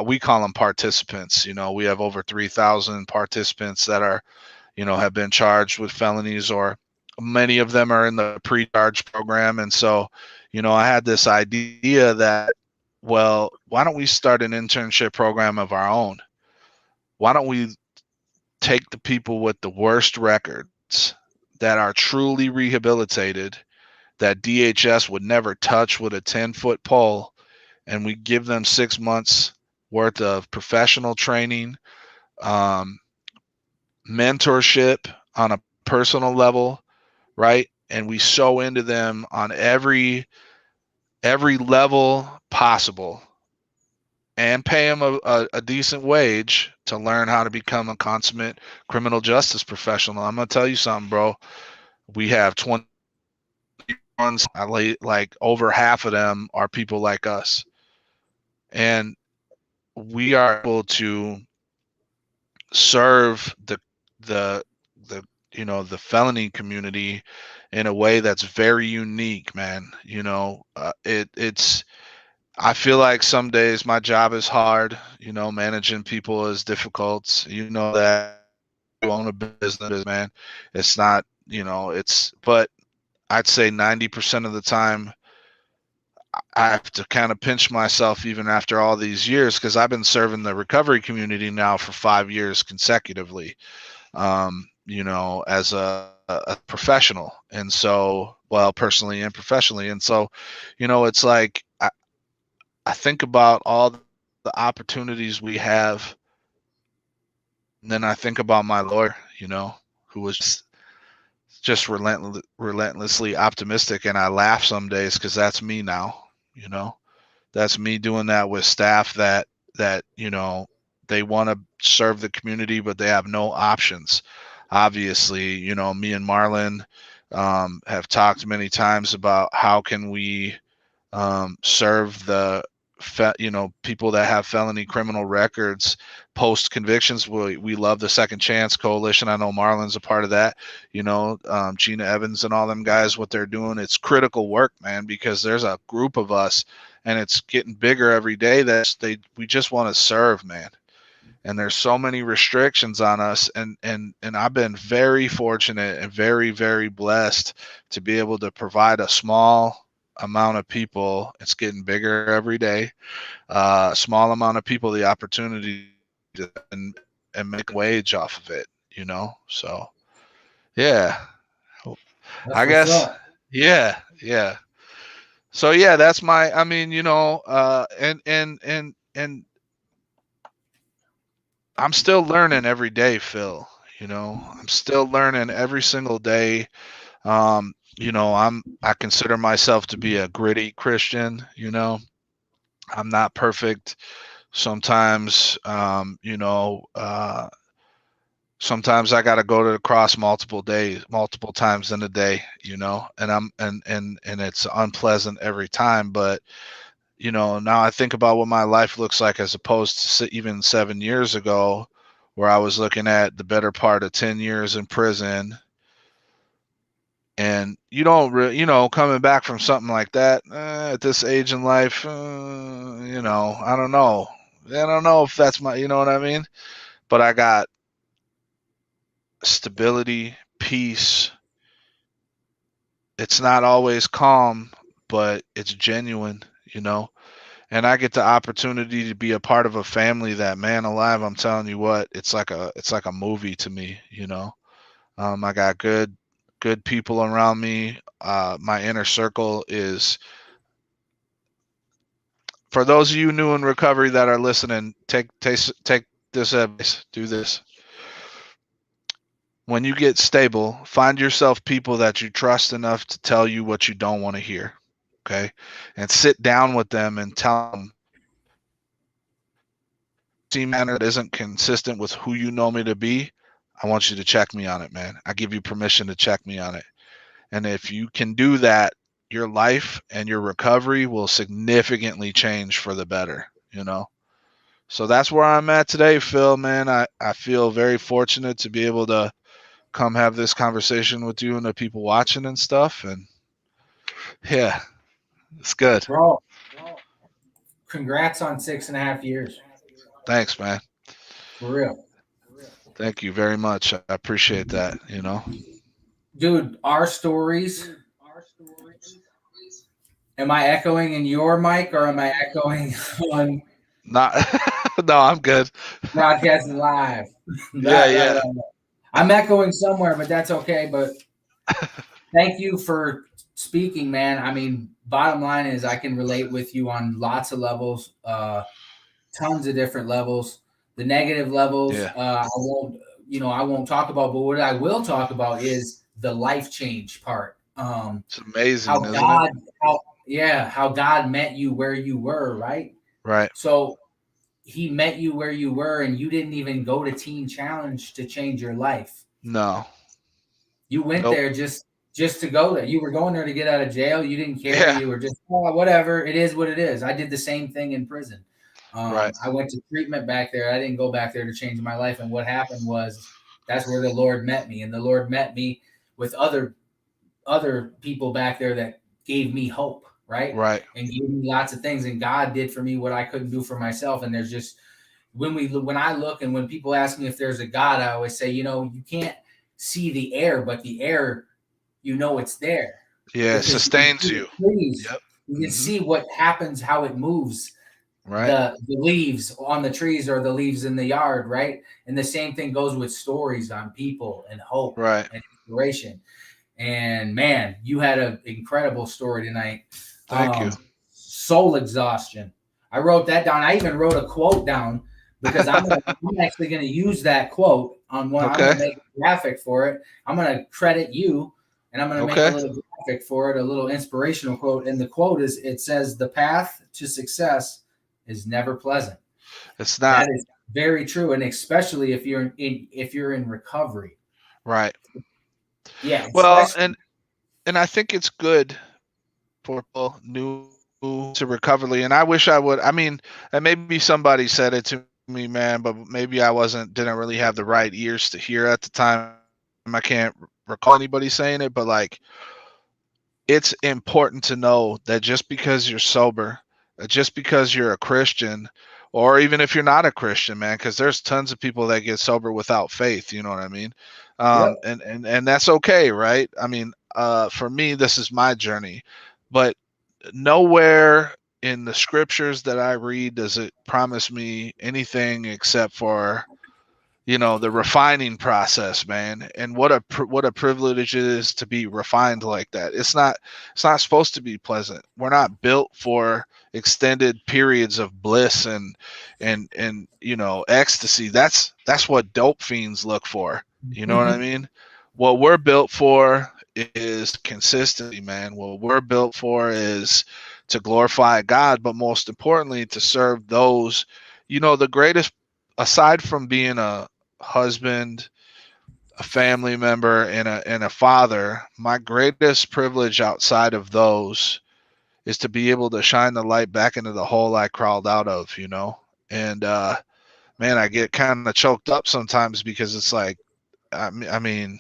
we call them participants. You know, we have over 3,000 participants that are, you know, have been charged with felonies, or many of them are in the pre-charge program. And so, you know, I had this idea that, well, why don't we start an internship program of our own? Why don't we take the people with the worst records that are truly rehabilitated, that DHS would never touch with a 10-foot pole, and we give them 6 months worth of professional training, mentorship on a personal level, right? And we sow into them on every level possible, and pay them a decent wage to learn how to become a consummate criminal justice professional. I'm going to tell you something, bro. We have 20 ones, like over half of them are people like us. And we are able to serve the you know, the felony community in a way that's very unique, man. You know, it's, I feel like some days my job is hard, you know, managing people is difficult. You know that you own a business, man. It's not, you know, but I'd say 90% of the time I have to kind of pinch myself even after all these years, because I've been serving the recovery community now for 5 years consecutively, you know, as a professional. And so, well, personally and professionally. And so, you know, it's like, I think about all the opportunities we have. And then I think about my lawyer, who was just relentlessly optimistic, and I laugh some days because that's me now. That's me doing that with staff that they want to serve the community, but they have no options. Obviously, me and Marlon have talked many times about how can we serve the people that have felony criminal records post convictions. We love the Second Chance Coalition. I know Marlon's a part of that. Gina Evans and all them guys, what they're doing, it's critical work, man, because there's a group of us and it's getting bigger every day we just want to serve, man. And there's so many restrictions on us, and I've been very fortunate and very, very blessed to be able to provide a small amount of people. It's getting bigger every day. Small amount of people the opportunity to and make a wage off of it. So yeah, That's I guess up. yeah. So yeah, that's my. I mean, and I'm still learning every day, Phil. I'm still learning every single day. I consider myself to be a gritty Christian. I'm not perfect. Sometimes, sometimes I got to go to the cross multiple times in a day, and it's unpleasant every time. But, now I think about what my life looks like as opposed to even 7 years ago, where I was looking at the better part of 10 years in prison. And you don't really, coming back from something like that at this age in life, I don't know. I don't know if that's my, you know what I mean? But I got stability, peace. It's not always calm, but it's genuine, and I get the opportunity to be a part of a family that, man alive, I'm telling you what, it's like a movie to me, I got good people around me. My inner circle is, for those of you new in recovery that are listening, take this advice, do this. When you get stable, find yourself people that you trust enough to tell you what you don't want to hear. Okay. And sit down with them and tell them, see, manner that isn't consistent with who you know me to be. I want you to check me on it, man. I give you permission to check me on it. And if you can do that, your life and your recovery will significantly change for the better, So that's where I'm at today, Phil, man. I feel very fortunate to be able to come have this conversation with you and the people watching and stuff. And yeah, it's good. Bro, congrats on 6.5 years. Thanks, man. For real. Thank you very much. I appreciate that, Dude, our stories. Am I echoing in your mic or am I echoing on Not no, I'm good. Broadcasting live? Yeah. I'm echoing somewhere, but that's okay. But thank you for speaking, man. I mean, bottom line is I can relate with you on lots of levels, tons of different levels. The negative levels, I won't talk about, but what I will talk about is the life change part. It's amazing, how God met you where you were, right? Right. So he met you where you were, and you didn't even go to Teen Challenge to change your life. No. You went there just to go there. You were going there to get out of jail. You didn't care. Yeah. You were just, whatever. It is what it is. I did the same thing in prison. Right. I went to treatment back there. I didn't go back there to change my life. And what happened was that's where the Lord met me. And the Lord met me with other people back there that gave me hope, right? Right. And gave me lots of things. And God did for me what I couldn't do for myself. And there's just, when I look and when people ask me if there's a God, I always say, you can't see the air, but the air, it's there. Yeah, it sustains you. Yep. You can see what happens, how it moves. Right. The leaves on the trees or the leaves in the yard, right? And the same thing goes with stories on people and hope, right, and inspiration. And man, you had an incredible story tonight. Thank you. Soul exhaustion. I wrote that down. I even wrote a quote down because I'm actually going to use that quote on one. I'm going to make a graphic for it. I'm going to credit you, and I'm going to make a little graphic for it, a little inspirational quote. And the quote is, it says, "The path to success is never pleasant." It's not. That is very true, and especially if you're in recovery. Right. Yeah. Well, and I think it's good for people new to recovery. And I wish I would. I mean, and maybe somebody said it to me, man, but maybe I didn't really have the right ears to hear at the time. I can't recall anybody saying it, but like, it's important to know that just because you're sober, just because you're a Christian, or even if you're not a Christian, man, because there's tons of people that get sober without faith. You know what I mean? Yep. And that's okay, right? I mean, for me, this is my journey, but nowhere in the scriptures that I read does it promise me anything except for, you know, the refining process, man. And what a privilege it is to be refined like that. It's not supposed to be pleasant. We're not built for extended periods of bliss and you know, ecstasy. That's what dope fiends look for. You know what I mean? What we're built for is consistency, man. What we're built for is to glorify God, but most importantly, to serve those, you know, the greatest, aside from being a husband, a family member, and a father, my greatest privilege outside of those is to be able to shine the light back into the hole I crawled out of, you know? And, man, I get kind of choked up sometimes because it's like, I mean,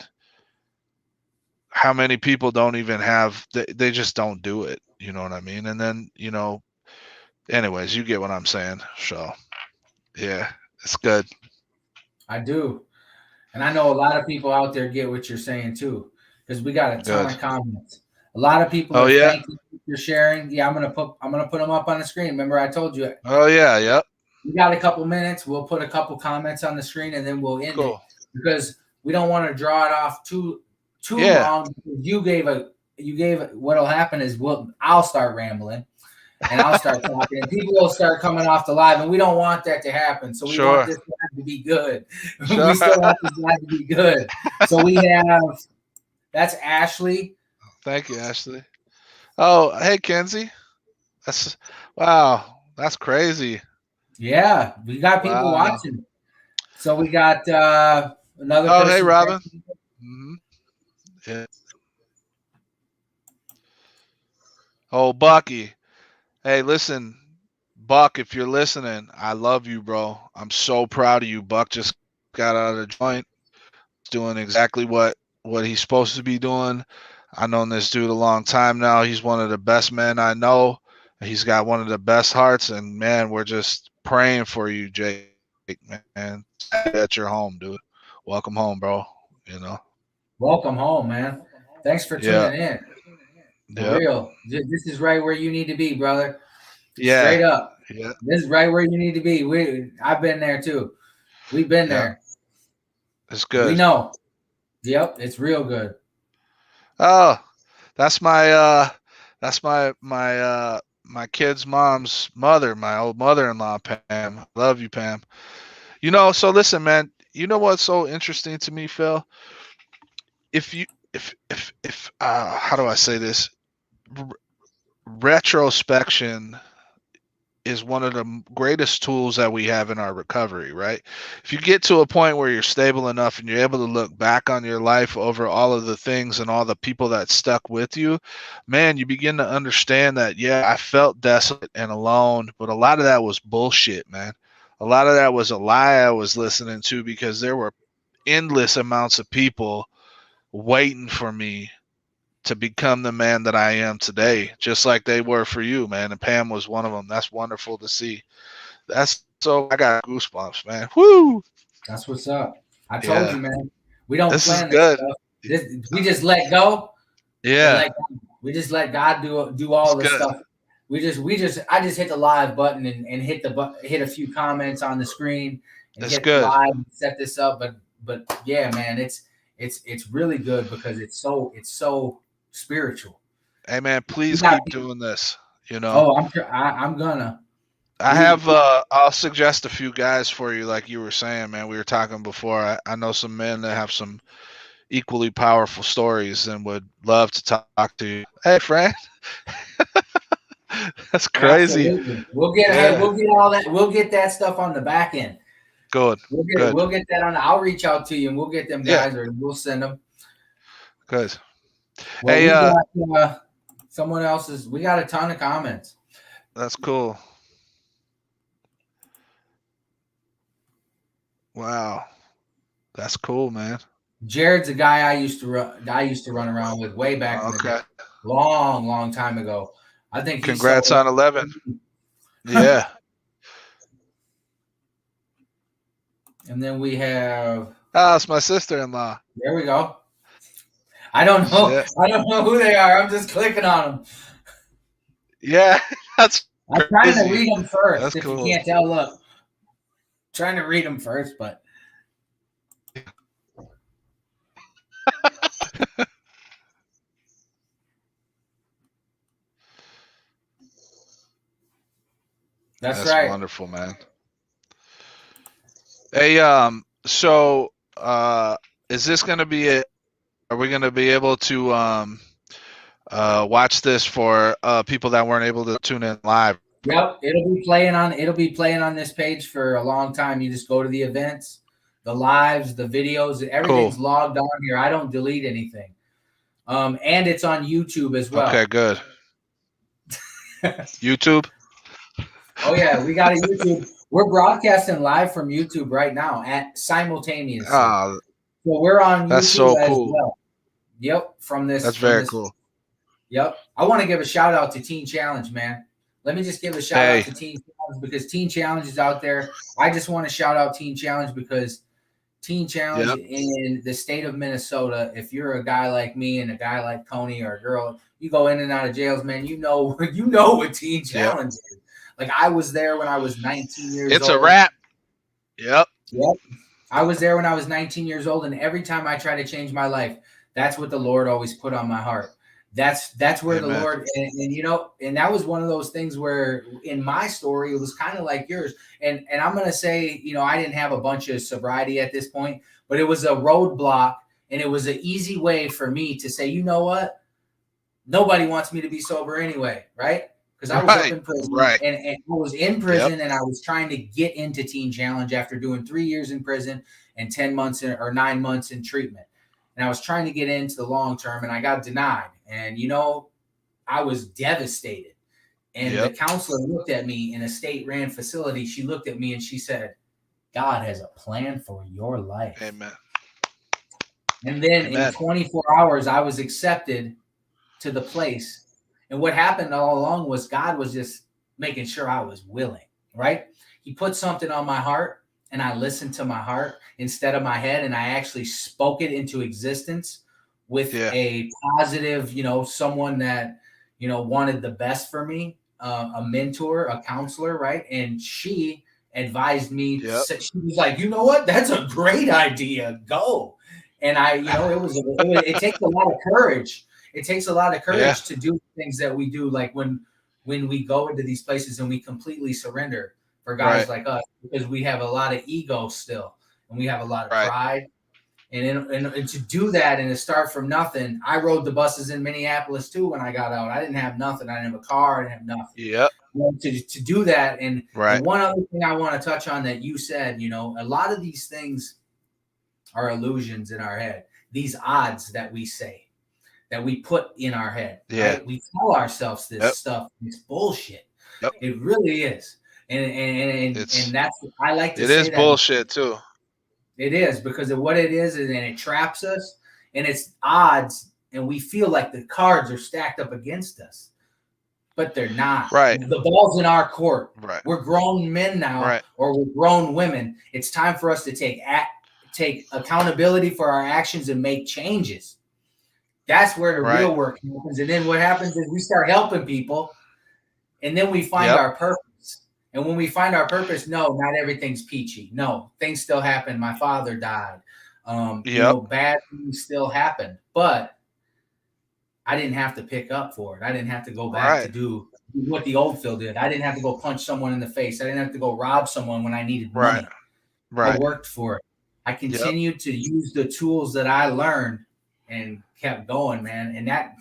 how many people don't even have, they just don't do it. You know what I mean? And then, you know, anyways, you get what I'm saying. So yeah, it's good. I do. And I know a lot of people out there get what you're saying too, because we got a ton of comments. A lot of people are thanking you for sharing. Yeah, I'm gonna put them up on the screen. Remember, I told you. Oh yeah, yep. We got a couple minutes. We'll put a couple comments on the screen and then we'll end it because we don't want to draw it off too long. You gave what'll happen is I'll start rambling and I'll start talking and people will start coming off the live, and we don't want that to happen. So we want this live to be good. We still want this live to be good. So we have, that's Ashley. Thank you, Ashley. Oh, hey, Kenzie. Wow, that's crazy. Yeah, we got people watching. So we got another person. Hey, Robin. Mm-hmm. Yeah. Oh, Bucky. Hey, listen, Buck, if you're listening, I love you, bro. I'm so proud of you. Buck just got out of the joint. He's doing exactly what he's supposed to be doing. I've known this dude a long time now. He's one of the best men I know. He's got one of the best hearts, and man, we're just praying for you, Jake, man. At your home, dude. Welcome home, bro. You know. Welcome home, man. Thanks for tuning in. For real. This is right where you need to be, brother. Yeah. Straight up. Yeah. This is right where you need to be. I've been there too. We've been there. It's good. We know. Yep, it's real good. Oh, that's my kid's mom's mother, my old mother-in-law, Pam. Love you, Pam. You know, so listen, man, you know what's so interesting to me, Phil? If how do I say this? Retrospection is one of the greatest tools that we have in our recovery, right? If you get to a point where you're stable enough and you're able to look back on your life over all of the things and all the people that stuck with you, man, you begin to understand that, yeah, I felt desolate and alone, but a lot of that was bullshit, man. A lot of that was a lie I was listening to because there were endless amounts of people waiting for me to become the man that I am today, just like they were for you, man. And Pam was one of them. That's wonderful to see. I got goosebumps, man. Woo! That's what's up. I told you, man. We don't plan this stuff. We just let go. Yeah. We just let God do all the stuff. I just hit the live button and hit a few comments on the screen and That's hit good. live and set this up. But yeah, man, it's really good because it's so spiritual. Hey man, please keep doing this. You know. Oh, I'm gonna. I have I'll suggest a few guys for you, like you were saying, man. We were talking before. I know some men that have some equally powerful stories and would love to talk to you. Hey, Frank. That's crazy. Absolutely. We'll get Yeah. we'll get all that. We'll get that stuff on the back end. Good. We'll get that on. I'll reach out to you and we'll get them guys, or we'll send them. Good. Well, Hey, we got, someone else's. We got a ton of comments. That's cool. Wow, that's cool, man. Jared's a guy I used to run around with way back. Okay. Long time ago. I think. Congrats on 11. Yeah. And then we have. Oh, it's my sister-in-law. There we go. I don't know. Shit. I don't know who they are. I'm just clicking on them. Yeah, that's. I'm trying to read them first. That's if cool. you can't tell, look. Trying to read them first, but. That's right. Wonderful, man. Hey, so is this going to be it? Are we going to be able to watch this for people that weren't able to tune in live? Yep, it'll be playing on this page for a long time. You just go to the events, the lives, the videos, everything's logged on here. I don't delete anything. And it's on YouTube as well. Okay, good. YouTube? Oh yeah, we got a YouTube. We're broadcasting live from YouTube right now at simultaneously. So we're on YouTube. That's so cool. As well. Yep, from this. That's very cool. Yep. I want to give a shout out to Teen Challenge, man. Let me just give a shout out to Teen Challenge because Teen Challenge is out there. I just want to shout out Teen Challenge because Teen Challenge in the state of Minnesota, if you're a guy like me and a guy like Coney or a girl, you go in and out of jails, man, you know what Teen Challenge is. Like I was there when I was 19 years old. It's a wrap. Yep. I was there when I was 19 years old, and every time I try to change my life, that's what the Lord always put on my heart. That's where the Lord, and that was one of those things where in my story, it was kind of like yours. And I'm going to say, I didn't have a bunch of sobriety at this point, but it was a roadblock and it was an easy way for me to say, you know what? Nobody wants me to be sober anyway. Right. Because I was up in prison and I was in prison and I was trying to get into Teen Challenge after doing 3 years in prison and 10 months or 9 months in treatment. And I was trying to get into the long term and I got denied. And, I was devastated. And the counselor looked at me in a state-ran facility. She looked at me and she said, God has a plan for your life. Amen. And then in 24 hours, I was accepted to the place. And what happened all along was God was just making sure I was willing, right? He put something on my heart and I listened to my heart instead of my head. And I actually spoke it into existence with a positive, someone that, wanted the best for me, a mentor, a counselor, right? And she advised me. She was like, you know what? That's a great idea. Go. And it takes a lot of courage. It takes a lot of courage to do things that we do. Like when we go into these places and we completely surrender for guys like us, because we have a lot of ego still and we have a lot of pride. And to do that and to start from nothing, I rode the buses in Minneapolis too when I got out. I didn't have nothing. I didn't have a car. I didn't have nothing. Yep. To do that. And one other thing I want to touch on that you said, a lot of these things are illusions in our head. These odds that we say, that we put in our head. Yeah. Right? We tell ourselves this stuff. It's bullshit. Yep. It really is. And that's I like to say it is bullshit too. It is because of what it is, and it traps us, and it's odds, and we feel like the cards are stacked up against us, but they're not. Right. The ball's in our court. Right. We're grown men now, or we're grown women. It's time for us to take accountability for our actions and make changes. That's where the real work happens. And then what happens is we start helping people, and then we find our purpose. And when we find our purpose, no, not everything's peachy. No, things still happen. My father died. Bad things still happen. But I didn't have to pick up for it. I didn't have to go back to do what the old Phil did. I didn't have to go punch someone in the face. I didn't have to go rob someone when I needed Right. money. Right. I worked for it. I continued to use the tools that I learned and kept going, man. And that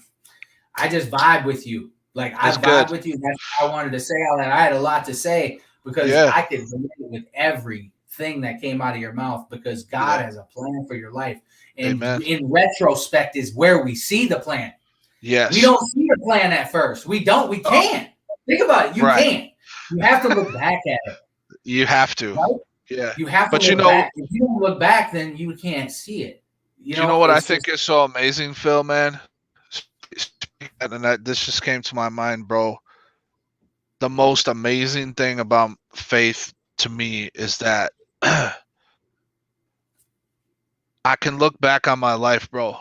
I just vibe with you. Like That's I vibe good. with you. That's what I wanted to say all that. I had a lot to say because Yeah. I could relate with everything that came out of your mouth because God has a plan for your life. And Amen. in retrospect is where we see the plan. Yes. We don't see the plan at first. We don't. We can't. Think about it. You Right. can't. You have to look back at it. You have to. Right? Yeah. You have to But you look know, back. If you don't look back, then you can't see it. you know what I it's think is so amazing, Phil, man? And this just came to my mind, bro. The most amazing thing about faith to me is that I can look back on my life, bro,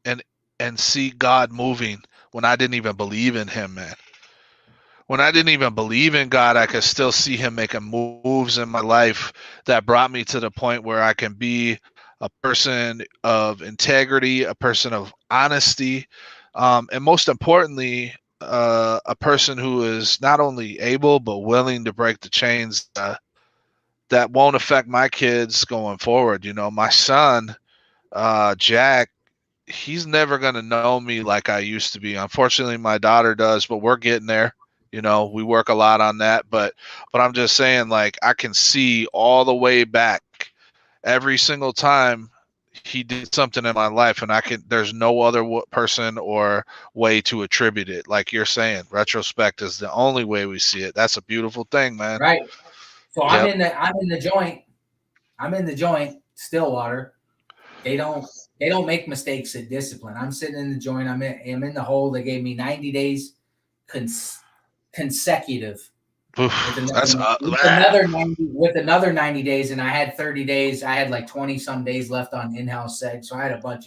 and see God moving when I didn't even believe in him, man. When I didn't even believe in God, I could still see him making moves in my life that brought me to the point where I can be a person of integrity, a person of honesty, and most importantly, a person who is not only able but willing to break the chains that won't affect my kids going forward. You know, my son, Jack, he's never going to know me like I used to be. Unfortunately, my daughter does, but we're getting there. You know, we work a lot on that, but I'm just saying, like, I can see all the way back every single time he did something in my life, and there's no other person or way to attribute it. Like you're saying, retrospect is the only way we see it. That's a beautiful thing, man. right. So Yep. I'm in the joint. I'm in the joint, Stillwater. They don't make mistakes at discipline. I'm sitting in the joint. I'm in the hole. They gave me 90 days consecutive. Oof, With another 90 days, and I had 30 days. I had like 20 some days left on in-house seg, so I had a bunch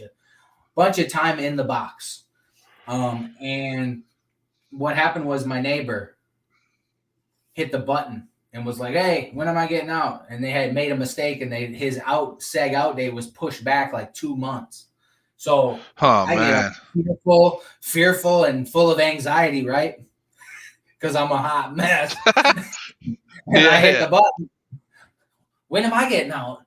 of time in the box. And what happened was my neighbor hit the button and was like, "Hey, when am I getting out?" And they had made a mistake, and his seg out date was pushed back like 2 months. So I get fearful, and full of anxiety, right? Because I'm a hot mess. And I hit the button. When am I getting out?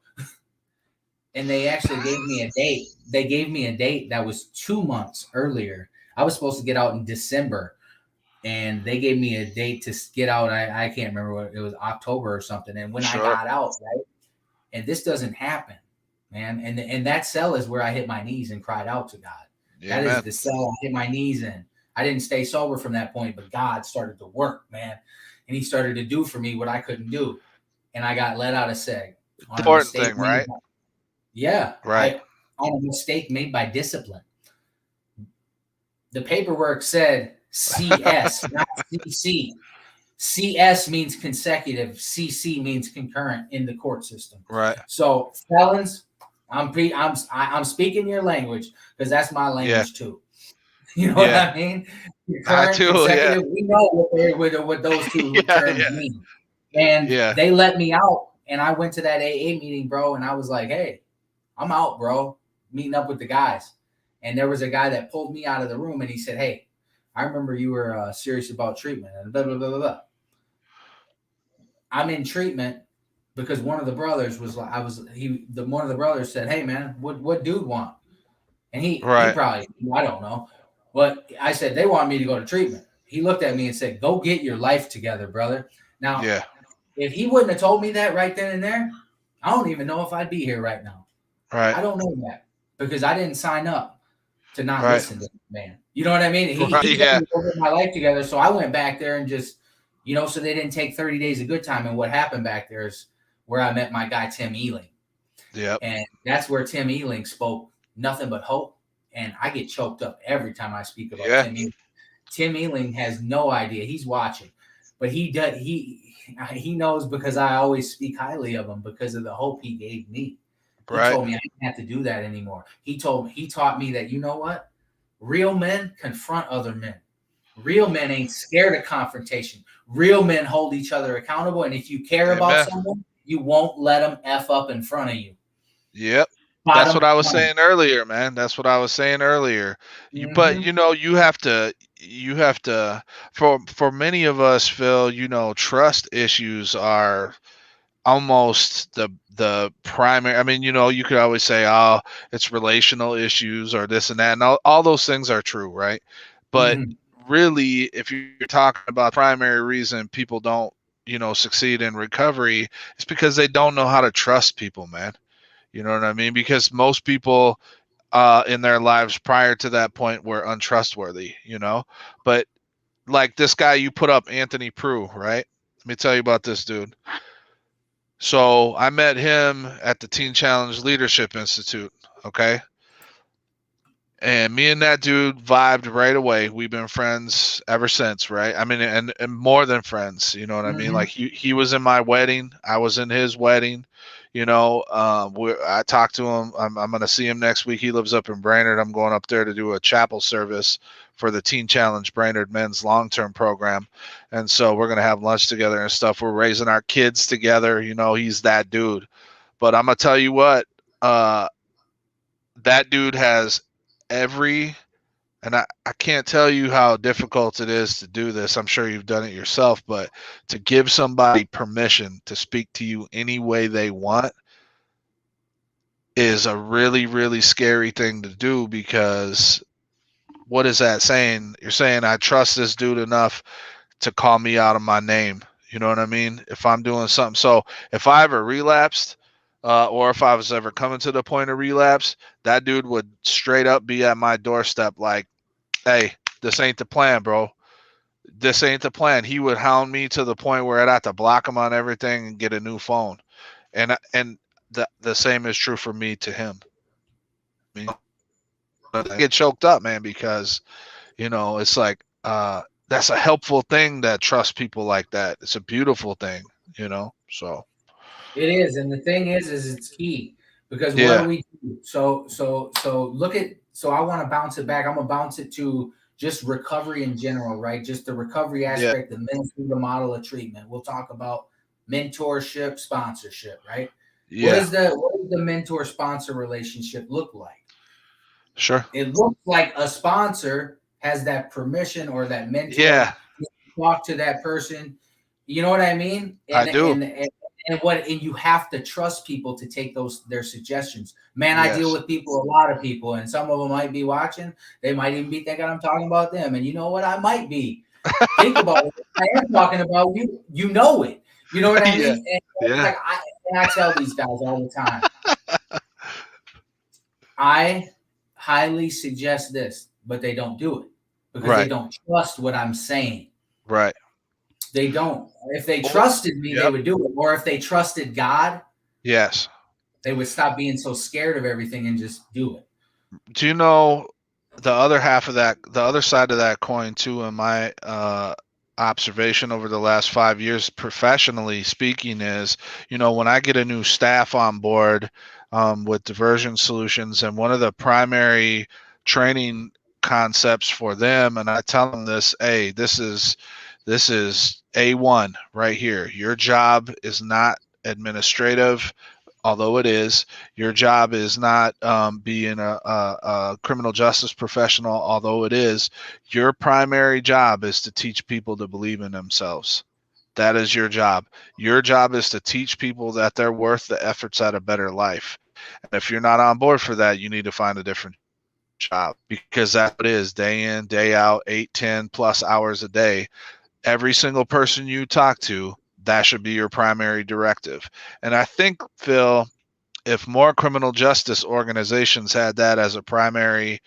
And they actually gave me a date. They gave me a date that was 2 months earlier. I was supposed to get out in December, and they gave me a date to get out. I can't remember what it was, October or something. And when I got out, right, and this doesn't happen, man. And that cell is where I hit my knees and cried out to God. Yeah, that is the cell I hit my knees in. I didn't stay sober from that point, but God started to work, man. And he started to do for me what I couldn't do. And I got let out of seg. Important thing, right? Yeah. Right. On a mistake made by discipline. The paperwork said CS, not CC. CS means consecutive. CC means concurrent in the court system. Right. So felons, I'm speaking your language because that's my language too. You know what I mean? I too, yeah. We know what those two terms mean. And they let me out, and I went to that AA meeting, bro, and I was like, "Hey, I'm out, bro, meeting up with the guys." And there was a guy that pulled me out of the room, and he said, "Hey, I remember you were serious about treatment," and blah, blah, blah, blah, blah. I'm in treatment because one of the brothers was like, one of the brothers said, "Hey, man, what dude want?" And he probably, I don't know. But I said, they want me to go to treatment. He looked at me and said, "Go get your life together, brother." Now, if he wouldn't have told me that right then and there, I don't even know if I'd be here right now. Right. I don't know that because I didn't sign up to not listen to him, man. You know what I mean? He told me to go get my life together. So I went back there and just, so they didn't take 30 days of good time. And what happened back there is where I met my guy, Tim Ealing. Yep. And that's where Tim Ealing spoke nothing but hope. And I get choked up every time I speak about Tim Ealing. Tim Ealing has no idea. He's watching. But he does. He knows because I always speak highly of him because of the hope he gave me. He told me I didn't have to do that anymore. He taught me that, you know what? Real men confront other men. Real men ain't scared of confrontation. Real men hold each other accountable. And if you care about someone, you won't let them F up in front of you. Yep. That's what I was saying earlier, man. That's what I was saying earlier. But you have to, you have to, for many of us, Phil, you know, trust issues are almost the primary. I mean, you know, you could always say, oh, it's relational issues or this and that, and all those things are true, right? But Mhm. really, if you're talking about primary reason people don't, you know, succeed in recovery, it's because they don't know how to trust people, man. You know what I mean? Because most people in their lives prior to that point were untrustworthy, you know. But like this guy you put up, Anthony Prue, right? Let me tell you about this dude. So I met him at the Teen Challenge Leadership Institute. Okay. And me and that dude vibed right away. We've been friends ever since, right? I mean, and more than friends, you know what I mean? Like Mhm. he was in my wedding, I was in his wedding, you know. I talked to him. I'm gonna see him next week. He lives up in Brainerd. I'm going up there to do a chapel service for the Teen Challenge Brainerd Men's Long-Term Program, and so we're gonna have lunch together and stuff. We're raising our kids together. You know, he's that dude. But I'm gonna tell you what, uh, that dude has every, and I can't tell you how difficult it is to do this. I'm sure you've done it yourself, but to give somebody permission to speak to you any way they want is a really, really scary thing to do, because what is that saying? You're saying, I trust this dude enough to call me out of my name. You know what I mean? If I'm doing something. So if I ever relapsed, or if I was ever coming to the point of relapse, that dude would straight up be at my doorstep like, hey, this ain't the plan, bro. This ain't the plan. He would hound me to the point where I'd have to block him on everything and get a new phone. And the same is true for me to him. I mean, I get choked up, man, because you know it's like that's a helpful thing, that trust people like that. It's a beautiful thing, you know. So It is, and the thing is it's key because what do yeah, we do? So look at. So I want to bounce it back. I'm gonna bounce it to just recovery in general, right? Just the recovery yeah, aspect, the men through the model of treatment. We'll talk about mentorship, sponsorship, right? yeah, What does the mentor sponsor relationship look like? sure, It looks like a sponsor has that permission or that mentor yeah, to talk to that person. You know what I mean? I And do. you have to trust people to take those their suggestions. Man, I deal Yes, with people, a lot of people, and some of them might be watching. They might even be thinking I'm talking about them. And you know what? I might be. Think about it. I am talking about you. You know it. You know what I yeah, mean? And yeah, like I tell these guys all the time. I highly suggest this, but they don't do it because they right, don't trust what I'm saying. right. They don't. If they Well, trusted me, they yep, would do it. Or if they trusted God, yes. they would stop being so scared of everything and just do it. Do you know the other half of that, the other side of that coin too, in my observation over the last 5 years, professionally speaking, is, you know, when I get a new staff on board with Diversion Solutions, and one of the primary training concepts for them, and I tell them this, hey, this is A1 right here. Your job is not administrative, although it is. Your job is not being a criminal justice professional, although it is. Your primary job is to teach people to believe in themselves. That is your job. Your job is to teach people that they're worth the efforts at a better life. And if you're not on board for that, you need to find a different job, because that's what it is, day in, day out, 8, 10 plus hours a day. Every single person you talk to, that should be your primary directive. And I think, Phil, if more criminal justice organizations had that as a primary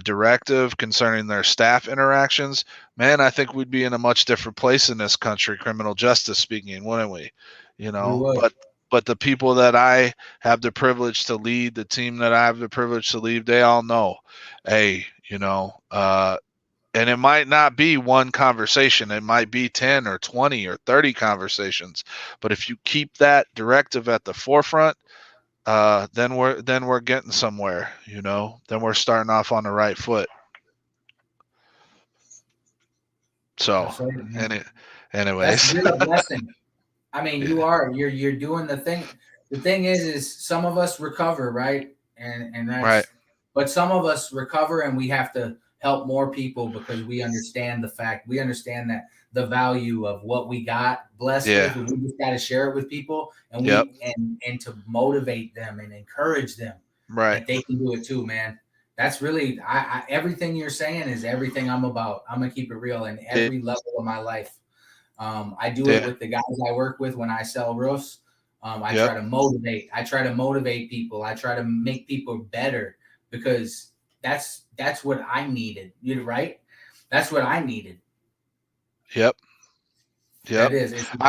directive concerning their staff interactions, man, I think we'd be in a much different place in this country, criminal justice speaking, wouldn't we? You We know, would. but the people that I have the privilege to lead, the team that I have the privilege to lead, they all know, hey, you know, and it might not be one conversation. It might be 10 or 20 or 30 conversations. But if you keep that directive at the forefront, then we're getting somewhere, you know. Then we're starting off on the right foot. So, That's right, man. any, That's anyways, you're a blessing. I mean, yeah, you are. You're doing the thing. The thing is some of us recover, right? And right, that's but some of us recover and we have to help more people because we understand that the value of what we got blessed with, and we just got to share it with people, and and to motivate them and encourage them that they can do it too, man. That's really everything you're saying is everything I'm about. I'm gonna keep it real in every level of my life. I do it with the guys I work with when I sell roofs. I try to motivate. I try to motivate people. I try to make people better because that's what I needed. You right? That's what I needed. Yep. That is. Exactly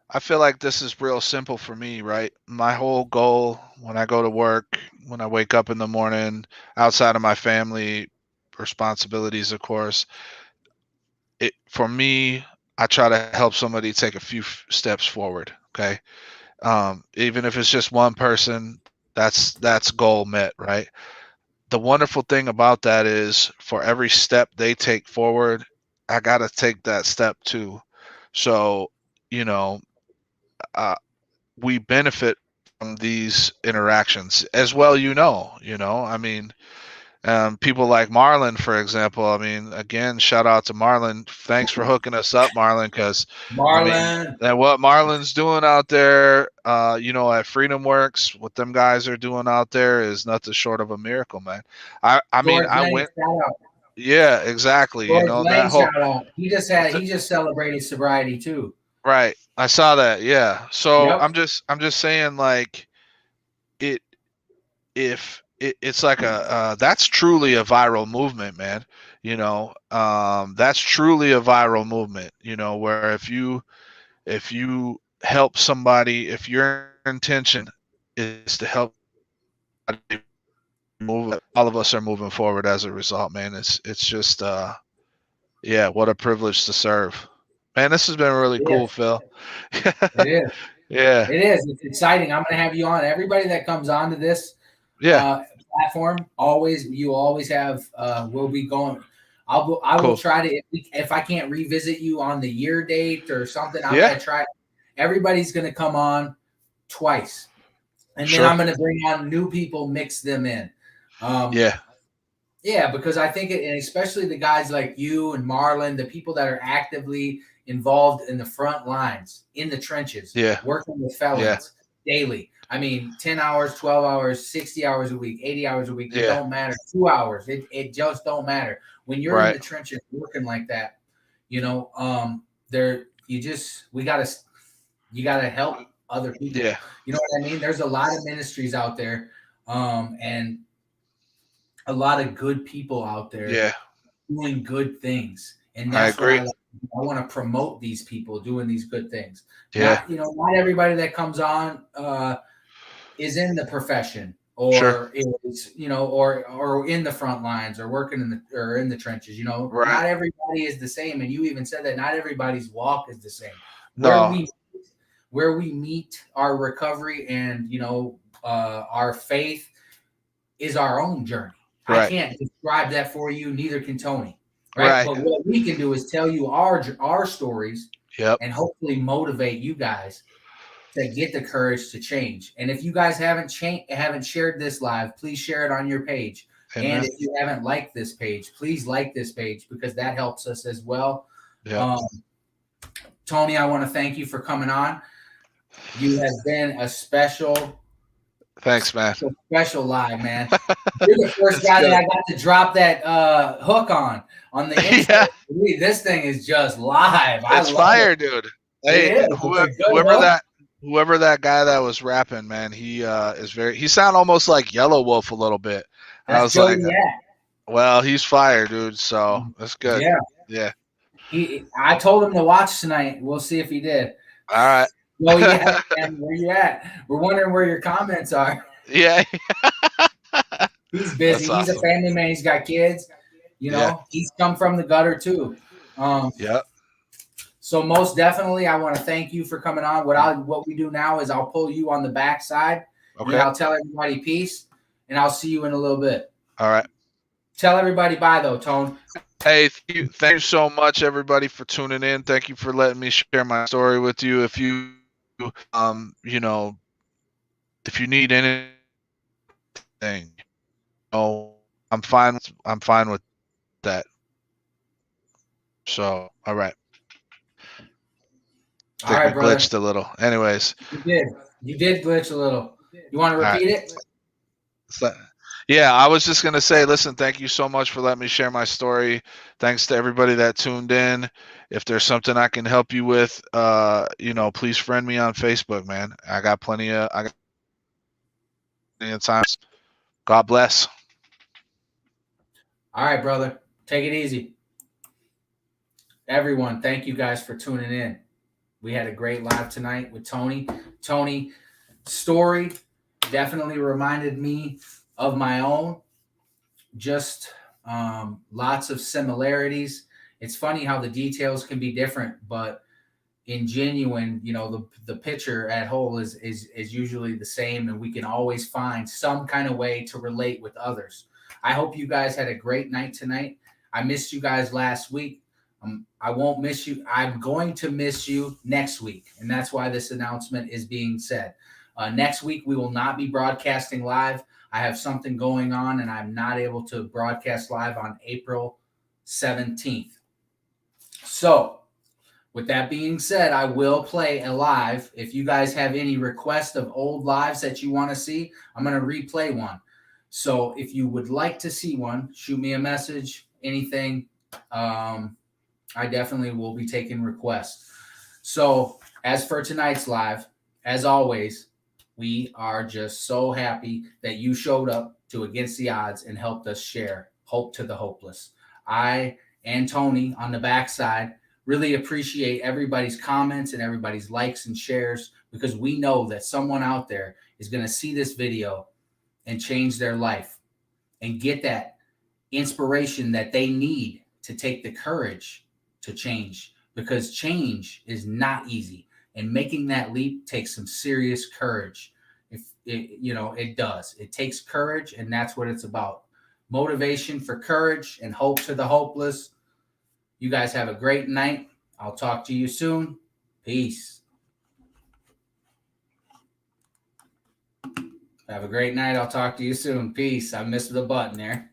I feel like this is real simple for me, right? My whole goal when I go to work, when I wake up in the morning, outside of my family responsibilities, of course, for me, I try to help somebody take a few steps forward. Okay. Even if it's just one person, that's goal met, right? The wonderful thing about that is for every step they take forward, I got to take that step too. So, we benefit from these interactions as well. I mean, people like Marlon, for example. I mean, again, shout out to Marlon. Thanks for hooking us up, Marlon, because and what Marlon's doing out there, at Freedom Works, what them guys are doing out there is nothing short of a miracle, man. I went. Yeah, exactly. George Lang, shout out. He just celebrated sobriety too. Right. I saw that. Yeah. So I'm just saying, like, it's like that's truly a viral movement, man. That's truly a viral movement, where if you help somebody, if your intention is to help move, all of us are moving forward as a result, man. It's just what a privilege to serve. Man, this has been really cool, Phil. It is. Yeah. It is. It's exciting. I'm going to have you on. Everybody that comes onto this platform, you always have, we'll be going. I will try to, if I can't revisit you on the year date or something, I'm going to try. Everybody's going to come on twice. And then I'm going to bring on new people, mix them in. Yeah, because I think and especially the guys like you and Marlon, the people that are actively involved in the front lines, in the trenches, working with felons daily. I mean, 10 hours, 12 hours, 60 hours a week, 80 hours a week. It don't matter. 2 hours. It just don't matter. When you're in the trenches working like that, you gotta help other people. Yeah. You know what I mean? There's a lot of ministries out there, and a lot of good people out there doing good things. And that's I agree. I want to promote these people doing these good things. Yeah. Not everybody that comes on is in the profession or is, or in the front lines or working in the trenches. Not everybody is the same. And you even said that not everybody's walk is the same. Where we meet our recovery and, our faith is our own journey. I can't describe that for you. Neither can Tony. Right. But what we can do is tell you our stories and hopefully motivate you guys to get the courage to change. And if you guys haven't shared this live, please share it on your page. Amen. And if you haven't liked this page, please like this page because that helps us as well. Yep. Tony, I want to thank you for coming on. You have been a special. Thanks, man. Special live, man. You're the first guy that I got to drop that hook on the Insta. Yeah. This thing is just live. It's fire, dude. Hey, whoever that guy that was rapping, man, he sound almost like Yellow Wolf a little bit. I was like, well, he's fire, dude. So that's good. Yeah. I told him to watch tonight. We'll see if he did. All right. Well, yeah, man, where you at? We're wondering where your comments are. Yeah. He's busy. He's a family man. He's got kids. He's come from the gutter too. So most definitely, I want to thank you for coming on. What we do now is I'll pull you on the backside. Okay. And I'll tell everybody peace, and I'll see you in a little bit. All right. Tell everybody bye, though, Tone. Hey, thank you so much, everybody, for tuning in. Thank you for letting me share my story with you. If you if you need anything, I'm fine. I'm fine with that. So, all right. I All think right, we brother. glitched a little. Anyways. You did glitch a little. You want to All right. repeat it? So, yeah, I was just gonna say, listen, thank you so much for letting me share my story. Thanks to everybody that tuned in. If there's something I can help you with, please friend me on Facebook, man. I got plenty of time. God bless. All right, brother. Take it easy. Everyone, thank you guys for tuning in. We had a great live tonight with Tony. Tony story definitely reminded me of my own. Just lots of similarities. It's funny how the details can be different, but in genuine, the picture at whole is usually the same, and we can always find some kind of way to relate with others. I hope you guys had a great night tonight. I missed you guys last week. I won't miss you. I'm going to miss you next week, and that's why this announcement is being said. Next week we will not be broadcasting live. I have something going on, and I'm not able to broadcast live on April 17th. So, with that being said, I will play a live. If you guys have any requests of old lives that you want to see, I'm going to replay one. So if you would like to see one, shoot me a message, anything. I definitely will be taking requests. So as for tonight's live, as always, we are just so happy that you showed up to Against the Odds and helped us share hope to the hopeless. I and Tony on the backside really appreciate everybody's comments and everybody's likes and shares, because we know that someone out there is going to see this video and change their life and get that inspiration that they need to take the courage to change, because change is not easy, and making that leap takes some serious courage. It does. It takes courage, and that's what it's about. Motivation for courage and hope to the hopeless. You guys have a great night. I'll talk to you soon. Peace. Have a great night. I'll talk to you soon. Peace. I missed the button there.